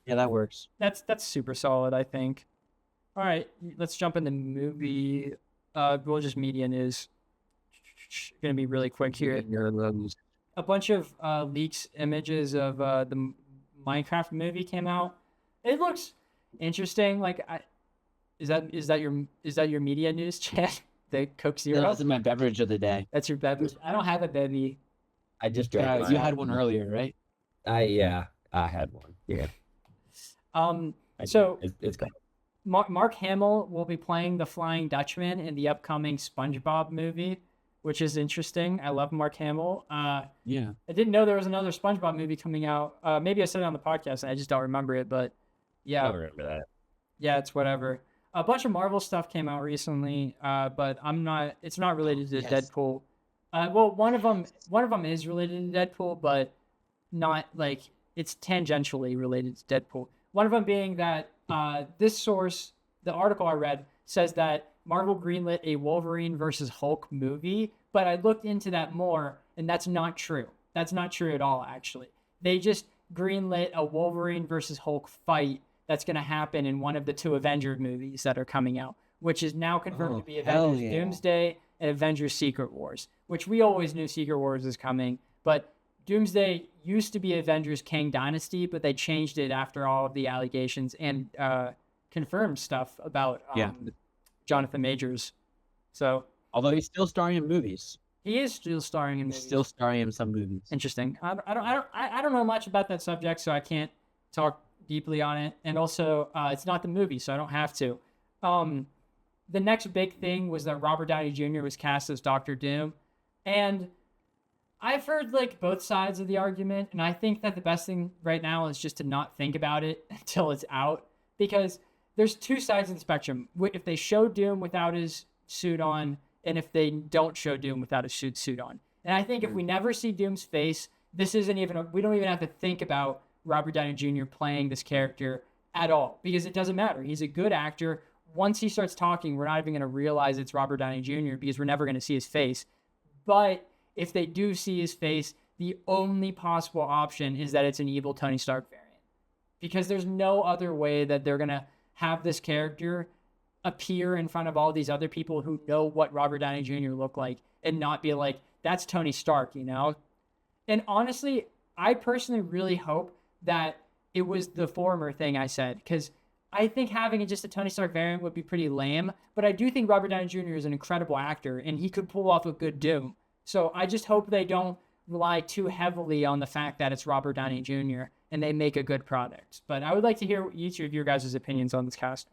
Yeah, that works. That's super solid, I think. All right, let's jump into movie. We'll just media news. Gonna be really quick here. A bunch of leaks, images of the Minecraft movie came out. It looks interesting. Like, is that your media news, Chad? The Coke Zero. That's my beverage of the day. That's your beverage. I don't have a bevy. I just drank mine. You had one earlier, right? I had one. Yeah. So it's good. Mark Hamill will be playing the Flying Dutchman in the upcoming SpongeBob movie, which is interesting. I love Mark Hamill. Yeah. I didn't know there was another SpongeBob movie coming out. Maybe I said it on the podcast and I just don't remember it, but yeah. I don't remember that. Yeah, it's whatever. A bunch of Marvel stuff came out recently, but it's not related to Deadpool. Well, one of them is related to Deadpool, but not like it's tangentially related to Deadpool. One of them being that this source, the article I read, says that Marvel greenlit a Wolverine versus Hulk movie, but I looked into that more, and that's not true. That's not true at all, actually. They just greenlit a Wolverine versus Hulk fight that's going to happen in one of the 2 Avengers movies that are coming out, which is now confirmed to be Avengers Doomsday and Avengers Secret Wars, which we always knew Secret Wars was coming, but Doomsday used to be Avengers Kang Dynasty, but they changed it after all of the allegations and confirmed stuff about Jonathan Majors. So, although he's still starring in movies, he is still starring in movies. Still starring in some movies. Interesting. I don't know much about that subject, so I can't talk deeply on it. And also, it's not the movie, so I don't have to. The next big thing was that Robert Downey Jr. was cast as Doctor Doom, and I've heard like both sides of the argument, and I think that the best thing right now is just to not think about it until it's out, because there's 2 sides of the spectrum. If they show Doom without his suit on, and if they don't show Doom without his suit on. And I think if we never see Doom's face, we don't even have to think about Robert Downey Jr. playing this character at all, because it doesn't matter. He's a good actor. Once he starts talking, we're not even going to realize it's Robert Downey Jr. because we're never going to see his face. But if they do see his face, the only possible option is that it's an evil Tony Stark variant, because there's no other way that they're going to have this character appear in front of all these other people who know what Robert Downey Jr. looked like and not be like, that's Tony Stark, And honestly, I personally really hope that it was the former thing I said, because I think having just a Tony Stark variant would be pretty lame, but I do think Robert Downey Jr. is an incredible actor and he could pull off a good Doom. So I just hope they don't rely too heavily on the fact that it's Robert Downey Jr. and they make a good product. But I would like to hear each of your guys' opinions on this casting.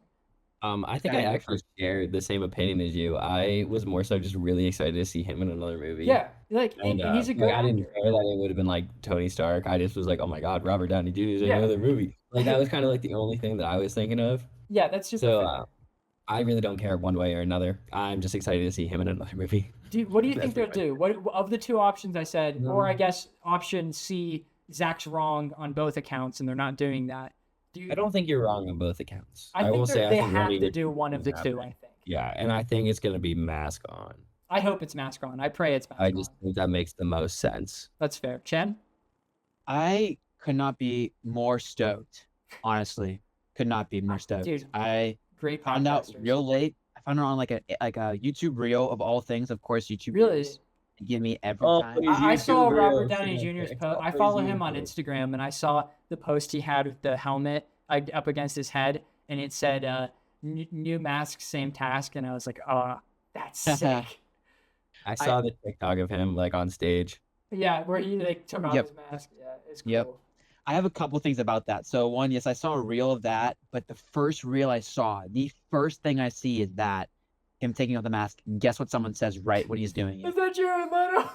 I think I actually share the same opinion as you. I was more so just really excited to see him in another movie. Yeah, and he's a good actor. I didn't care that it would have been like Tony Stark. I just was like, oh my God, Robert Downey Jr. is in another movie. Like that was kind of like the only thing that I was thinking of. Yeah, that's super so. I really don't care one way or another. I'm just excited to see him in another movie. What do you think they'll do? What of the 2 options I said, or I guess option C, Zach's wrong on both accounts, and they're not doing that. I don't think you're wrong on both accounts. I think they have to do one of the 2, I think. Yeah, and I think it's going to be Mask On. I hope it's Mask On. I pray it's Mask On. I just think that makes the most sense. That's fair. Chen? I could not be more stoked, honestly. Could not be more stoked. Dude, great found out real late. I found it on like a YouTube reel of all things. Of course, YouTube really give me every time. I saw Robert Downey Jr.'s post. I follow him on Instagram, and I saw the post he had with the helmet up against his head, and it said new mask, same task, and I was like, oh, that's sick. I saw the TikTok of him like on stage. Yeah, where he like took off his mask. Yeah, it's cool. Yep. I have a couple things about that. So one, yes, I saw a reel of that, but the first reel I saw, the first thing I see is that, him taking off the mask. And guess what someone says right when he's doing Is it? that Jared Leto?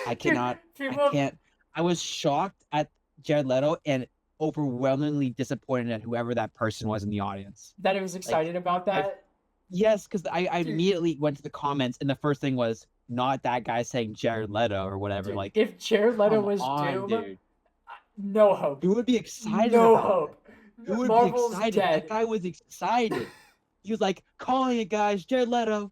I Dude, cannot. people- I can't. I was shocked at Jared Leto and overwhelmingly disappointed at whoever that person was in the audience. That I was excited about that. Yes, because I Dude. immediately went to the comments and the first thing was not that guy saying Jared Leto or whatever. Dude, Like, if Jared Leto come was on, Doom, dude. no hope. Who would be excited No about hope. it? Who would Marvel's be excited? dead. That guy was excited. He was like, calling it, guys, Jared Leto.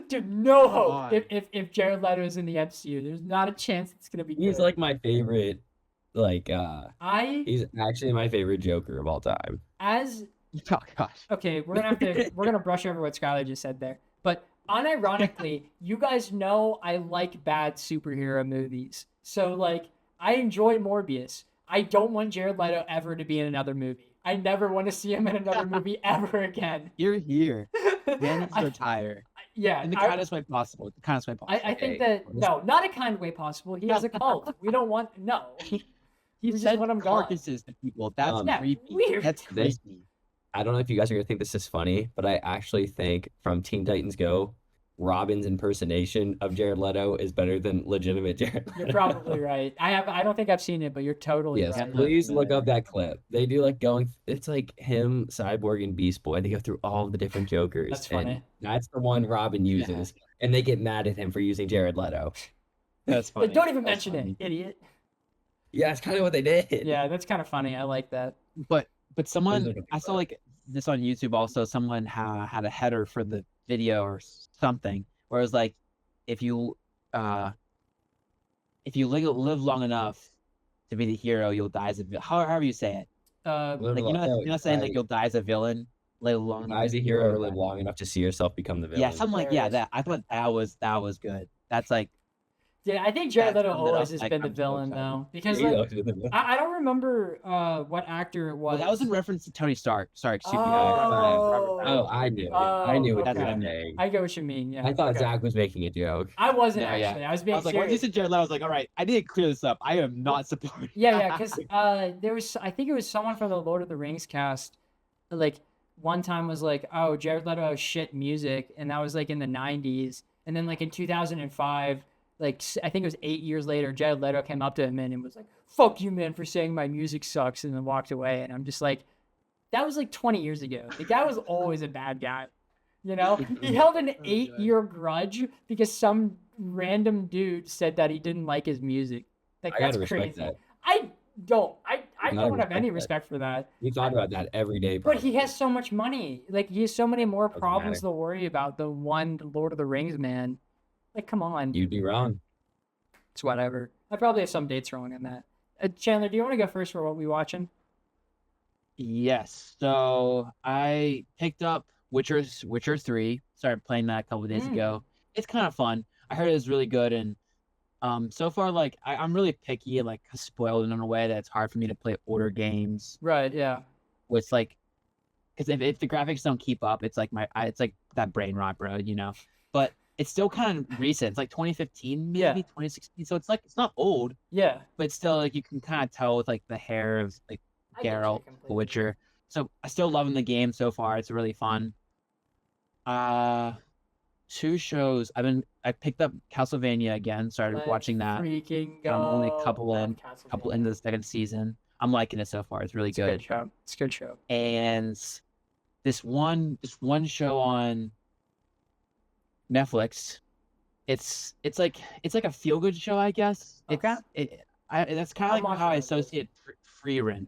Dude, no hope. on. If Jared Leto is in the MCU, there's not a chance it's gonna be good. He's like my favorite. Like, I he's actually my favorite Joker of all time. as Oh gosh. okay, we're gonna brush over what Skylar just said there. But unironically, you guys know I like bad superhero movies. So like I enjoy Morbius. I don't want Jared Leto ever to be in another movie. I never want to see him in another movie ever again. You're here. Man needs to I- retire. yeah, In the I- kindest way possible. The kindest way possible. I think Okay. that no, not a kind way possible. He has a cult. We don't want no. He We just said want him gone. carcasses to people. That's Yeah, creepy. weird. That's This- creepy. I don't know if you guys are gonna think this is funny, but I actually think from Teen Titans Go, Robin's impersonation of Jared Leto is better than legitimate Jared You're Leto. probably right. I don't think I've seen it, but you're totally Yes, right. please look up that clip. They do like going. It's like him, Cyborg, and Beast Boy. They go through all the different Jokers. That's and funny. that's the one Robin uses, and they get mad at him for using Jared Leto. That's funny. Like, don't even That's mention funny. it, idiot. Yeah, that's kind of what they did. Yeah, that's kind of funny. I like that. But someone like a I saw like this on YouTube also. Someone had a header for the video or something where it was like, if you live long enough to be the hero, you'll die as a villain. However you say it. Live Like long- no, you're not saying like I- you'll die as a villain, live long enough As a hero, or live long enough to see yourself become the villain. Yeah, something like There it is. that. I thought that was good. That's like Yeah, I think Jared That Leto summed it always up. has Like, been the I'm so villain excited. though, because Yeah, like you know, I don't remember what actor it was. well, that was in reference to Tony Stark. Sorry, excuse me. Oh. Oh, I knew it. Oh, I knew what okay. you were saying. I get what you mean. Yeah, I thought okay. Zach was making a joke. I wasn't No, yeah. actually. I was I being was like, once you serious. said Jared Leto, I was like, all right, I need to clear this up. I am not supporting. Yeah, because there was, I think it was someone from the Lord of the Rings cast, like one time was like, oh, Jared Leto has shit music, and that was like in the 90s, and then like in 2005, like I think it was 8 years later, Jared Leto came up to him and was like, fuck you, man, for saying my music sucks, and then walked away, and I'm just like, that was like 20 years ago. The guy was always a bad guy, you know? He held an 8-year grudge because some random dude said that he didn't like his music. Like, I gotta that's respect crazy. that. I don't. I gotta don't have respect any that. respect for that. We thought about that every day. But he probably. has so much money. Like, he has so many more Doesn't problems matter. to worry about than one Lord of the Rings man. Like, come on. You'd be wrong. It's whatever. I probably have some dates wrong on that. Chandler, do you want to go first for what we watching? Yes. So I picked up Witcher 3. Started playing that a couple of days Mm. ago. It's kind of fun. I heard it was really good, and so far like I'm really picky and like spoiled in a way that it's hard for me to play older games Right, yeah. with like, because if the graphics don't keep up, it's like it's like that brain rot, bro. You know. But it's still kind of recent. It's like 2015, maybe Yeah. 2016. So it's like it's not old, Yeah. but still like you can kind of tell with like the hair of like I get you Geralt, completely. The Witcher. So I still loving the game so far. It's really fun. Two shows. I picked up Castlevania again. Started Let's watching that. Freaking go. I'm only a couple Love into Castlevania. the second season. I'm liking it so far. It's really It's a good. good show. It's a good show. And this one show on Netflix. It's like a feel good show, I guess. Okay. That's kind I'm of like watching how I it. associate Freerun.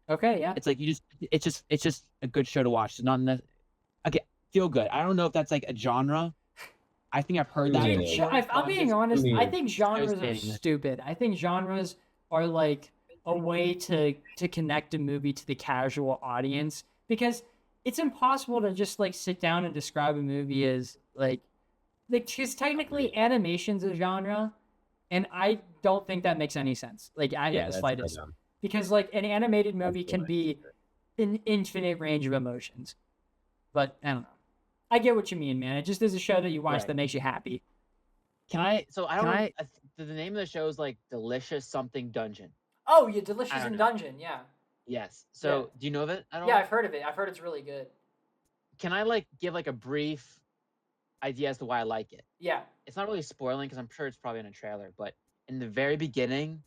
Okay, yeah. It's like it's just a good show to watch. It's not okay. Feel good. I don't know if that's like a genre. I think I've heard that. Dude, before, If I'm but being just- honest, I mean, think genres are stating it. stupid. I think genres are like a way to connect a movie to the casual audience because it's impossible to just like sit down and describe a movie as like because technically animation's a genre, and I don't think that makes any sense. Like I Yeah, the that's slightest. dumb. Because like an animated movie That's can what I be an infinite range of emotions. But I don't know. I get what you mean, man. It just is a show that you watch Right. that makes you happy. Can I? So I Can don't. I- The name of the show is like Delicious Something Dungeon. Oh, yeah, Delicious I don't in know. Dungeon, yeah. Yes. So do you know of it? I don't. Yeah, I've heard of it. I've heard it's really good. can I like give like a brief idea as to why I like it? Yeah. It's not really spoiling because I'm sure it's probably in a trailer, but in the very beginning,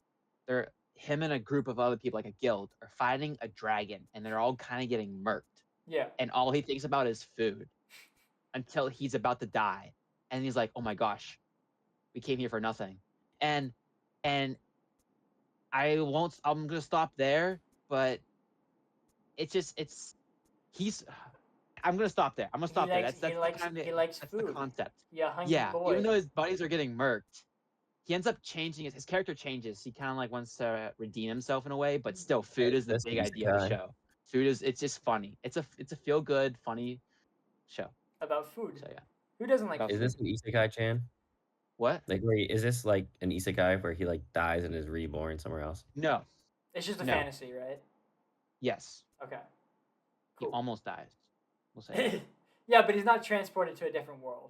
him and a group of other people, like a guild, are fighting a dragon, and they're all kind of getting murked. Yeah. And all he thinks about is food until he's about to die, and he's like, "Oh my gosh, we came here for nothing." And I won't. I'm gonna stop there, but he's. I'm gonna stop there. I'm gonna stop there. That's he likes that's food. the concept. Yeah, hungry Yeah, boy. even though his buddies are getting murked, he ends up changing his character changes. He kind of like wants to redeem himself in a way, but still, food is the That's big an idea of the isekai. show. It's just funny. It's a feel good, funny show. About food. So yeah. Who doesn't like About Is food? this an isekai, Chan? What? Like, wait, is this like an isekai where he like dies and is reborn somewhere else? No. It's just a No. fantasy, right? Yes. Okay. He Cool. almost dies. We'll say. Yeah, but he's not transported to a different world.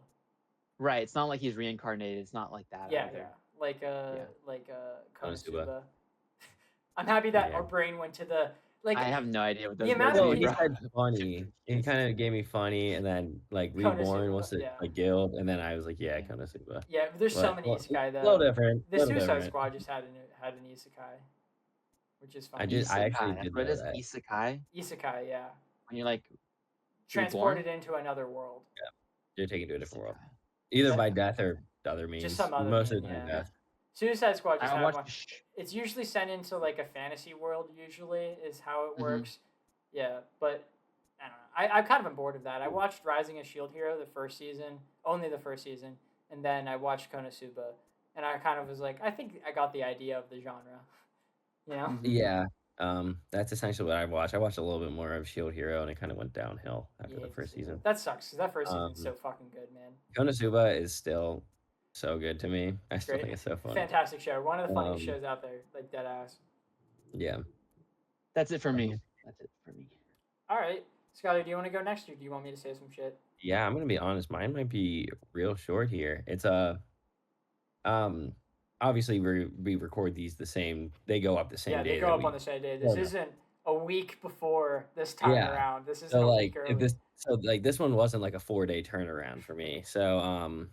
Right. It's not like he's reincarnated. It's not like that Yeah, either. yeah. Like Konosuba. Konosuba. I'm happy that Yeah. our brain went to the like. I have no idea what those the amount words of No, mean, he people- bro. said funny. He kind of gave me funny, and then like reborn was Konosuba, yeah. a guild, and then I was like, yeah, Yeah. Konosuba. Yeah, there's so But, many well, isekai a though. little different. The little Suicide different. Squad just had an isekai, which is fun. I actually Isekai. did What know is that. isekai? Isekai, yeah. When you're like Transported into another world. You're taken to a different world, isekai. either by death or other means. Just some other Most mean, of the time, yeah. death. Suicide Squad just I had watched. one. It's usually sent into like a fantasy world. Usually is how it Mhm. works. Yeah, but I don't know. I kind of am bored of that. I watched Rising of Shield Hero the first season, only the first season, and then I watched Konosuba, and I kind of was like, I think I got the idea of the genre. You know? Mhm. Yeah, that's essentially what I watched. I watched a little bit more of Shield Hero, and it kind of went downhill after You the hate to first see season. that sucks because that first season's Um, so fucking good, man. Konosuba is still so good to me. I still Great. think it's so funny. Fantastic show. One of the funniest Um, shows out there, like dead ass. Yeah. That's it for me. That's it for me. All right, Skylar, do you want to go next, or do you want me to say some shit? Yeah, I'm gonna be honest. Mine might be real short here. It's obviously we record these the same. They go up the same Yeah, day. they go that up we- on the same day. This yeah. isn't a week before this time Yeah. around. This is So a like week early. this one wasn't like a 4-day turnaround for me. So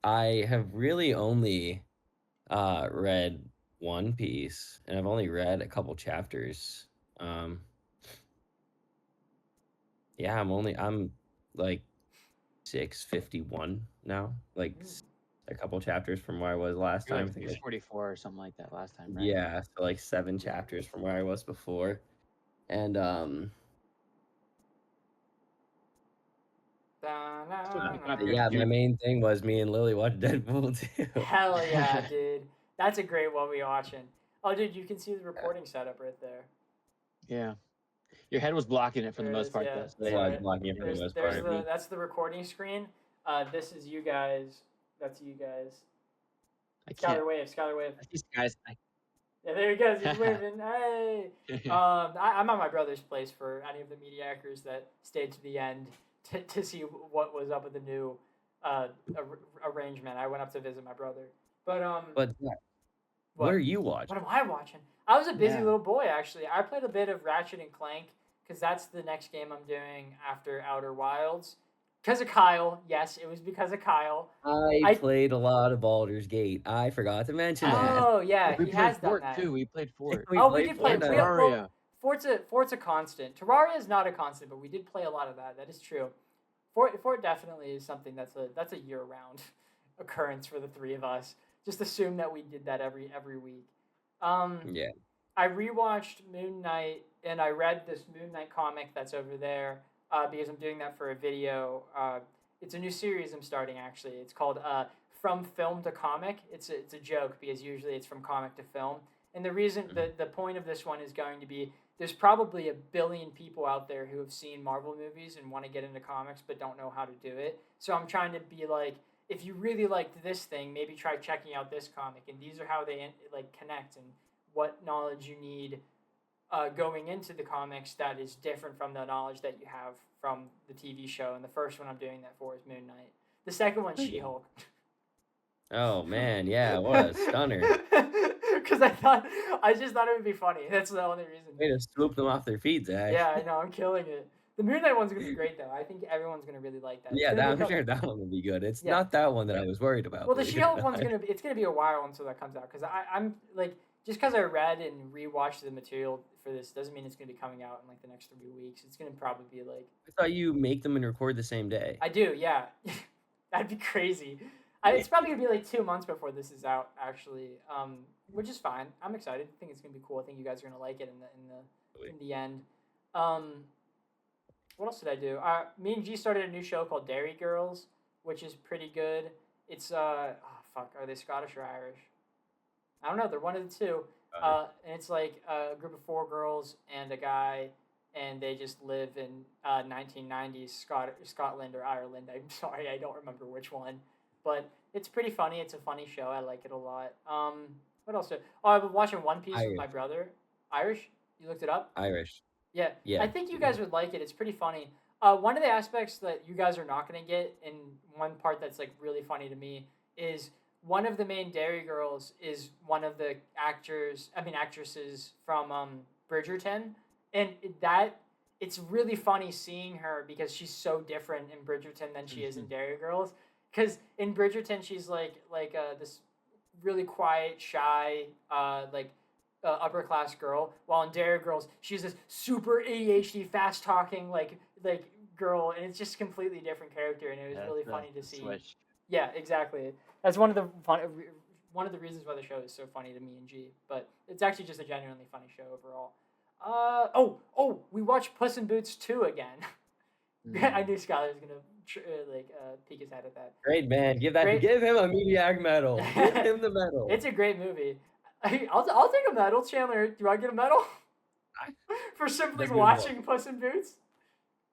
I have really only read One Piece, and I've only read a couple chapters. Yeah, I'm like 651 now, like a couple chapters from where I was last You're time. like I think like 44 or something like that last time, right? yeah, so like 7 chapters from where I was before. And yeah, my main thing was me and Lily watched Deadpool too. Hell yeah, dude. That's a great one we watching. Oh, dude, you can see the recording setup right there. Yeah. Your head was blocking it for the There it most is, part, yeah. though. So That's they- why I was blocking it for the There's, most there's part. that's the recording screen. This is you guys. That's you guys. I can't. Skylar wave. These guys. Yeah, there he goes. He's waving. Hey. I'm at my brother's place for any of the Mediakers that stayed to the end to see what was up with the new arrangement. I went up to visit my brother. But But what are you watching? What am I watching? I was a busy Yeah. little boy, actually. I played a bit of Ratchet and Clank because that's the next game I'm doing after Outer Wilds. Because of Kyle. Yes, it was because of Kyle. I played a lot of Baldur's Gate. I forgot to mention that. Oh, yeah, we he played has done Fort that. too. We played Fort. We did play Fortnite. Terraria. Fort's a constant. Terraria is not a constant, but we did play a lot of that. That is true. Fort definitely is something that's a year-round occurrence for the three of us. Just assume that we did that every week. Yeah. I rewatched Moon Knight and I read this Moon Knight comic that's over there because I'm doing that for a video. It's a new series I'm starting actually. It's called From Film to Comic. It's a joke because usually it's from comic to film. And the reason the point of this one is going to be there's probably 1 billion people out there who have seen Marvel movies and want to get into comics but don't know how to do it. So I'm trying to be like, if you really liked this thing, maybe try checking out this comic. And these are how they like connect and what knowledge you need going into the comics that is different from the knowledge that you have from the TV show. And the first one I'm doing that for is Moon Knight. The second one's She-Hulk. Oh man, yeah, what a stunner. Because I just thought it would be funny. That's the only reason. Way to swoop them off their feet, Zach. Yeah, I know, I'm killing it. The Moon Knight one's gonna be great though. I think everyone's gonna really like that. It's Yeah, gonna be that, a I'm couple- sure that one will be good. It's Yeah. not that one that I was worried about. Well, the believe it or She-Hulk one's not. it's gonna be a while until that comes out because I'm like just because I read and rewatched the material for this doesn't mean it's gonna be coming out in like the next 3 weeks. It's gonna probably be like I thought you make them and record the same day. I do, yeah. That'd be crazy. It's probably gonna be like 2 months before this is out, actually, which is fine. I'm excited. I think it's gonna be cool. I think you guys are gonna like it in the end. What else did I do? Me and G started a new show called Dairy Girls, which is pretty good. It's are they Scottish or Irish? I don't know. They're one of the two. And it's like a group of 4 girls and a guy, and they just live in 1990s Scotland or Ireland. I'm sorry, I don't remember which one, but it's pretty funny. It's a funny show. I like it a lot. What else? I've been watching One Piece with my brother. Irish? You looked it up? Irish. Yeah. Yeah. I think you guys would like it. It's pretty funny. One of the aspects that you guys are not going to get, in one part that's like really funny to me, is one of the main Dairy Girls is one of the actresses from Bridgerton, and it's really funny seeing her because she's so different in Bridgerton than she is in Dairy Girls. Because in Bridgerton she's like this really quiet, shy, upper class girl, while in Dairy Girls she's this super ADHD, fast talking like girl, and it's just a completely different character, and it was really funny to see. Switch. Yeah, exactly. That's one of the reasons why the show is so funny to me and G. But it's actually just a genuinely funny show overall. We watched Puss in Boots 2 again. I knew Skylar was gonna peek his head at that. Great man. Give him a Mediak medal. Give him the medal. It's a great movie. I'll take a medal, Chandler. Do I get a medal for simply watching Puss in Boots?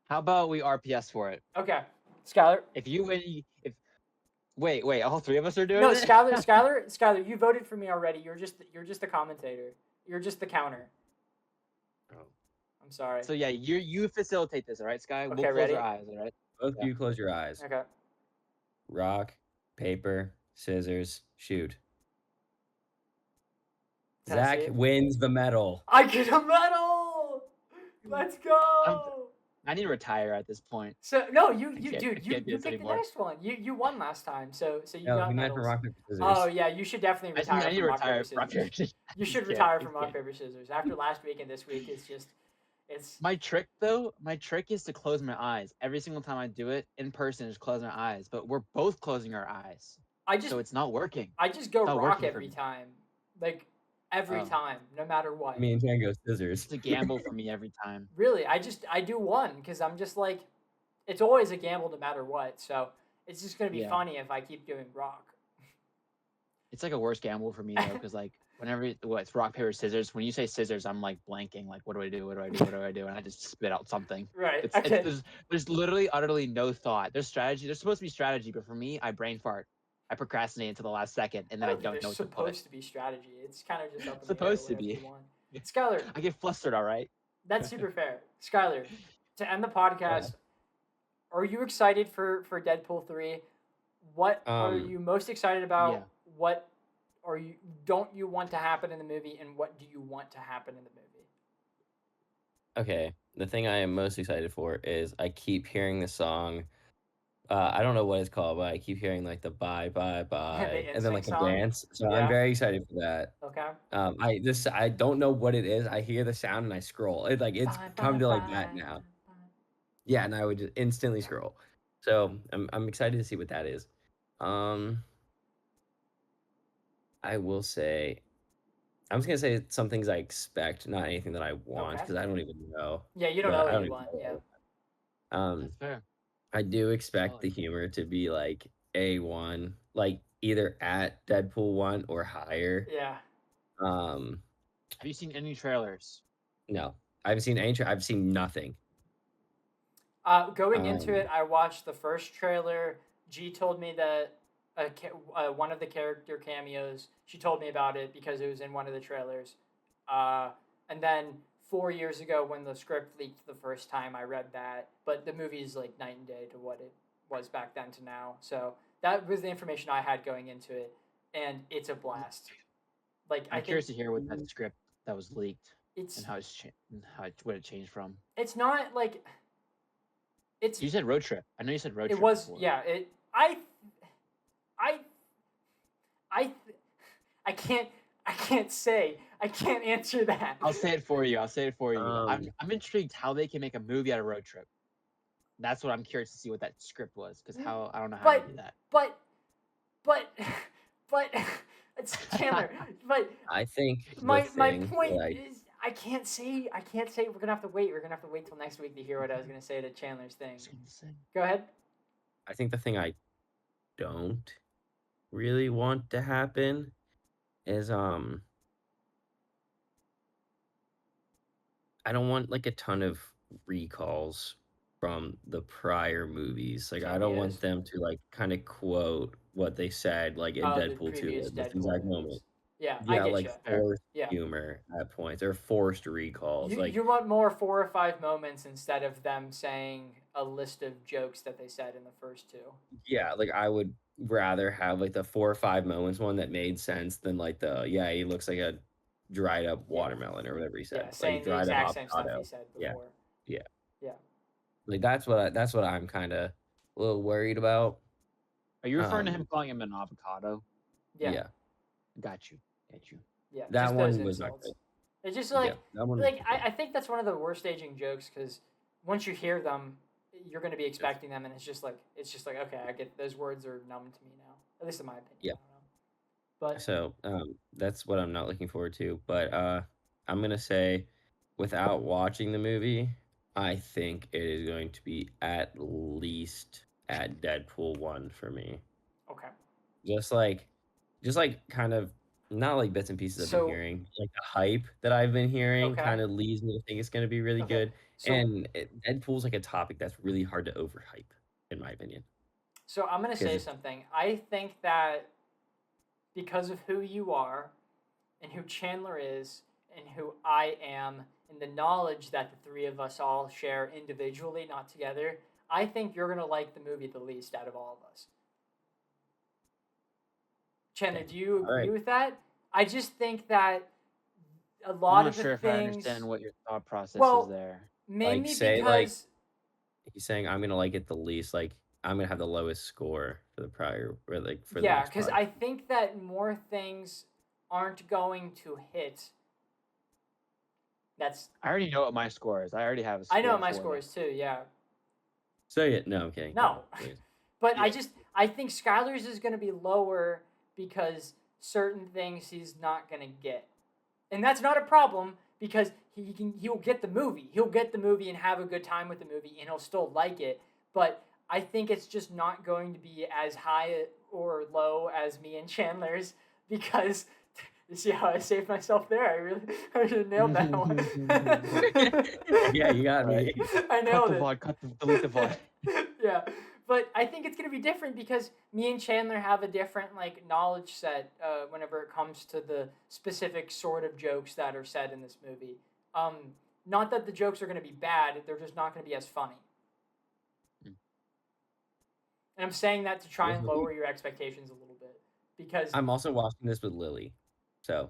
How about we RPS for it? Okay, Skylar. If you win, wait, all 3 of us are doing No, it? Skylar, you voted for me already. You're just the commentator. You're just the counter. Oh. I'm sorry. So yeah, you facilitate this, all right, Sky? Okay, We'll close ready? our eyes, all right? Both of you close your eyes. Okay. Rock, paper, scissors, shoot. Can I see Zach it? wins the medal. I get a medal. Let's go. I need to retire at this point. So no, you can't- I picked can't do the this anymore. next one. You won last time, so you No, got we meant medals. for rock, paper, scissors. Oh yeah, you should definitely retire I need to from rock, retire paper, from rock, scissors. paper, scissors. You should Yeah, retire you from rock, can't. paper, scissors. After last week and this week, it's My trick is to close my eyes. Every single time I do it in person, just close my eyes. But we're both closing our eyes, so it's not working. I just go It's not rock working for every me. time. Like every Oh. time, no matter what. Me and Tango scissors. It's a gamble for me every time. Really, I do one because I'm just like, it's always a gamble no matter what. So it's just gonna be Yeah. funny if I keep doing rock. It's like a worse gamble for me though, because like whenever it's rock paper scissors, when you say scissors, I'm like blanking. Like, what do I do? What do I do? What do I do? And I just spit out something. Right. It's, Okay. there's literally utterly no thought. There's strategy. There's supposed to be strategy, but for me, I brain fart. I procrastinate until the last second, and then I think don't there's know what to put. supposed to be strategy. It's kind of just up in Supposed the to air, be. whatever you want. Skylar, I get flustered, all right. that's super fair. Skylar, to end the podcast, are you excited for Deadpool 3? What are you most excited about? Yeah. What don't you want to happen in the movie, and what do you want to happen in the movie? Okay, the thing I am most excited for is I keep hearing the song. I don't know what it's called, but I keep hearing like the bye bye bye, and then like a NSYNC song? dance. So Yeah. I'm very excited for that. Okay. I don't know what it is. I hear the sound and I scroll. It's Bye, come bye, to like bye, that now. bye. Yeah, and I would just instantly scroll. So I'm excited to see what that is. I will say, I'm just gonna say some things I expect, not anything that I want, Okay. because I don't even know. Yeah, you don't But know I what don't you even want. know. Yeah. That's fair. I do expect Solid. the humor to be like A1, like either at Deadpool 1 or higher. Yeah. Um, Have you seen any trailers? no, I haven't seen any. I've seen nothing. Going into it, I watched the first trailer. G told me that one of the character cameos, she told me about it because it was in one of the trailers. And then 4 years ago when the script leaked the first time, I read that. But the movie is like night and day to what it was back then to now. So that was the information I had going into it. And it's a blast. Like I'm curious to hear what that script that was leaked and how what it changed from. It's not like, It's You said road trip. I know you said road it trip. was before. yeah. I I can't say. I can't answer that. I'll say it for you. I'm Um, intrigued how they can make a movie out of road trip. That's what I'm curious to see what that script was, because how I don't know how to But do that. but but but it's Chandler. But I think the my thing point that is I can't say we're gonna have to wait. We're gonna have to wait till next week to hear what I was gonna say to Chandler's thing. Go ahead. I think the thing I don't really want to happen is I don't want like a ton of recalls from the prior movies. Like I don't Cameos. want them to like kind of quote what they said like in The Deadpool 2 previous at this Deadpool exact moment. movies. Yeah, I Yeah, get like you. Fair. forced Yeah. humor at points or forced recalls. Like You want more 4 or 5 moments instead of them saying a list of jokes that they said in the first 2. yeah, like I would rather have like the 4 or 5 moments one that made sense than like the yeah, he looks like a dried up Yeah. watermelon or whatever he said. Yeah, Like saying the dried up exact same stuff avocado. he said Yeah. before. Yeah. Yeah. Like that's what I'm kind of a little worried about. Are you referring to him Um, calling him an avocado? Yeah. yeah. Got you. Yeah. That Just those one was not insults. good. It's just Yeah, that one was like okay. I think that's one of the worst aging jokes because once you hear them, you're going to be expecting them, and it's just like okay, I get those words are numb to me now. At least in my opinion. Yeah. I don't know. But So, that's what I'm not looking forward to. But I'm gonna say, without watching the movie, I think it is going to be at least at Deadpool 1 for me. okay. Just like, kind of not like bits and pieces I've been So hearing, like the hype that I've been hearing okay. kind of leads me to think it's gonna be really Okay. good. So And Deadpool's like a topic that's really hard to overhype, in my opinion. so I'm going to say Because something. I think that because of who you are and who Chandler is and who I am and the knowledge that the three of us all share individually, not together, I think you're going to like the movie the least out of all of us. Chandler, do you all agree right, with that? I just think that a I'm lot not of the sure if I things. understand what your thought process is Well, there. like mainly say like because he's saying I'm gonna like it the least. Like I'm gonna have the lowest score for the prior, or like for the yeah, next because part. I think that more things aren't going to hit. That's I already know what my score is. I already have a score. I know what my for score it. is too. Yeah, Say it. No, I'm kidding. no, Please. but Yeah. I think Skylar's is going to be lower because certain things he's not going to get, and that's not a problem because he'll get the movie. He'll get the movie and have a good time with the movie, and he'll still like it. But I think it's just not going to be as high or low as me and Chandler's because. You see how I saved myself there? I should have nailed that one. Yeah, you got me. I nailed it. Delete the VOD. Yeah, but I think it's gonna be different because me and Chandler have a different like knowledge set whenever it comes to the specific sort of jokes that are said in this movie. Not that the jokes are gonna be bad; they're just not gonna be as funny. Mm. And I'm saying that to try and lower your expectations a little bit because I'm also watching this with Lily, so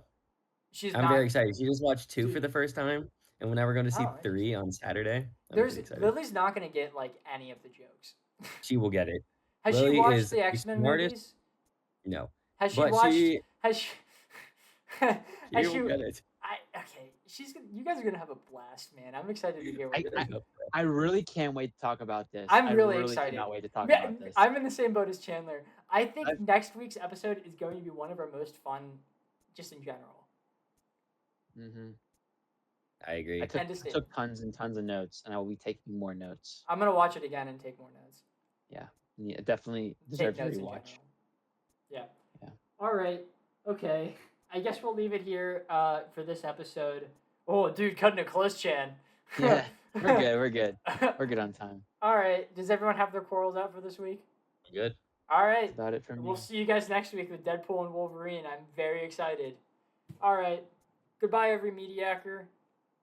she's I'm not. very excited. She just watched 2 for Dude. the first time, and now we're going to see Oh, 3 on Saturday. I'm There's pretty excited. Lily's not gonna get like any of the jokes. She will get it. Has she Lily watched is the the X-Men smartest. movies? No, Has she but watched? she Has she? she will get it. Okay. You guys are gonna have a blast, man. I'm excited to hear what you're doing. I really can't wait to talk about this. I'm I really excited. cannot wait to talk Yeah, about this. I'm in the same boat as Chandler. I think I've- next week's episode is going to be one of our most fun, just in general. Mm-hmm. I agree. I End of took statement. tons and tons of notes, and I will be taking more notes. I'm gonna watch it again and take more notes. Yeah, it definitely Take deserves a notes in rewatch. general. Yeah. Yeah. All right. Okay. I guess we'll leave it here for this episode. Oh, dude, cutting it close, Chan. Yeah, we're good. We're good on time. All right. Does everyone have their quarrels out for this week? Good. All right. That's about it for me. We'll see you guys next week with Deadpool and Wolverine. I'm very excited. All right. Goodbye, every Mediaker.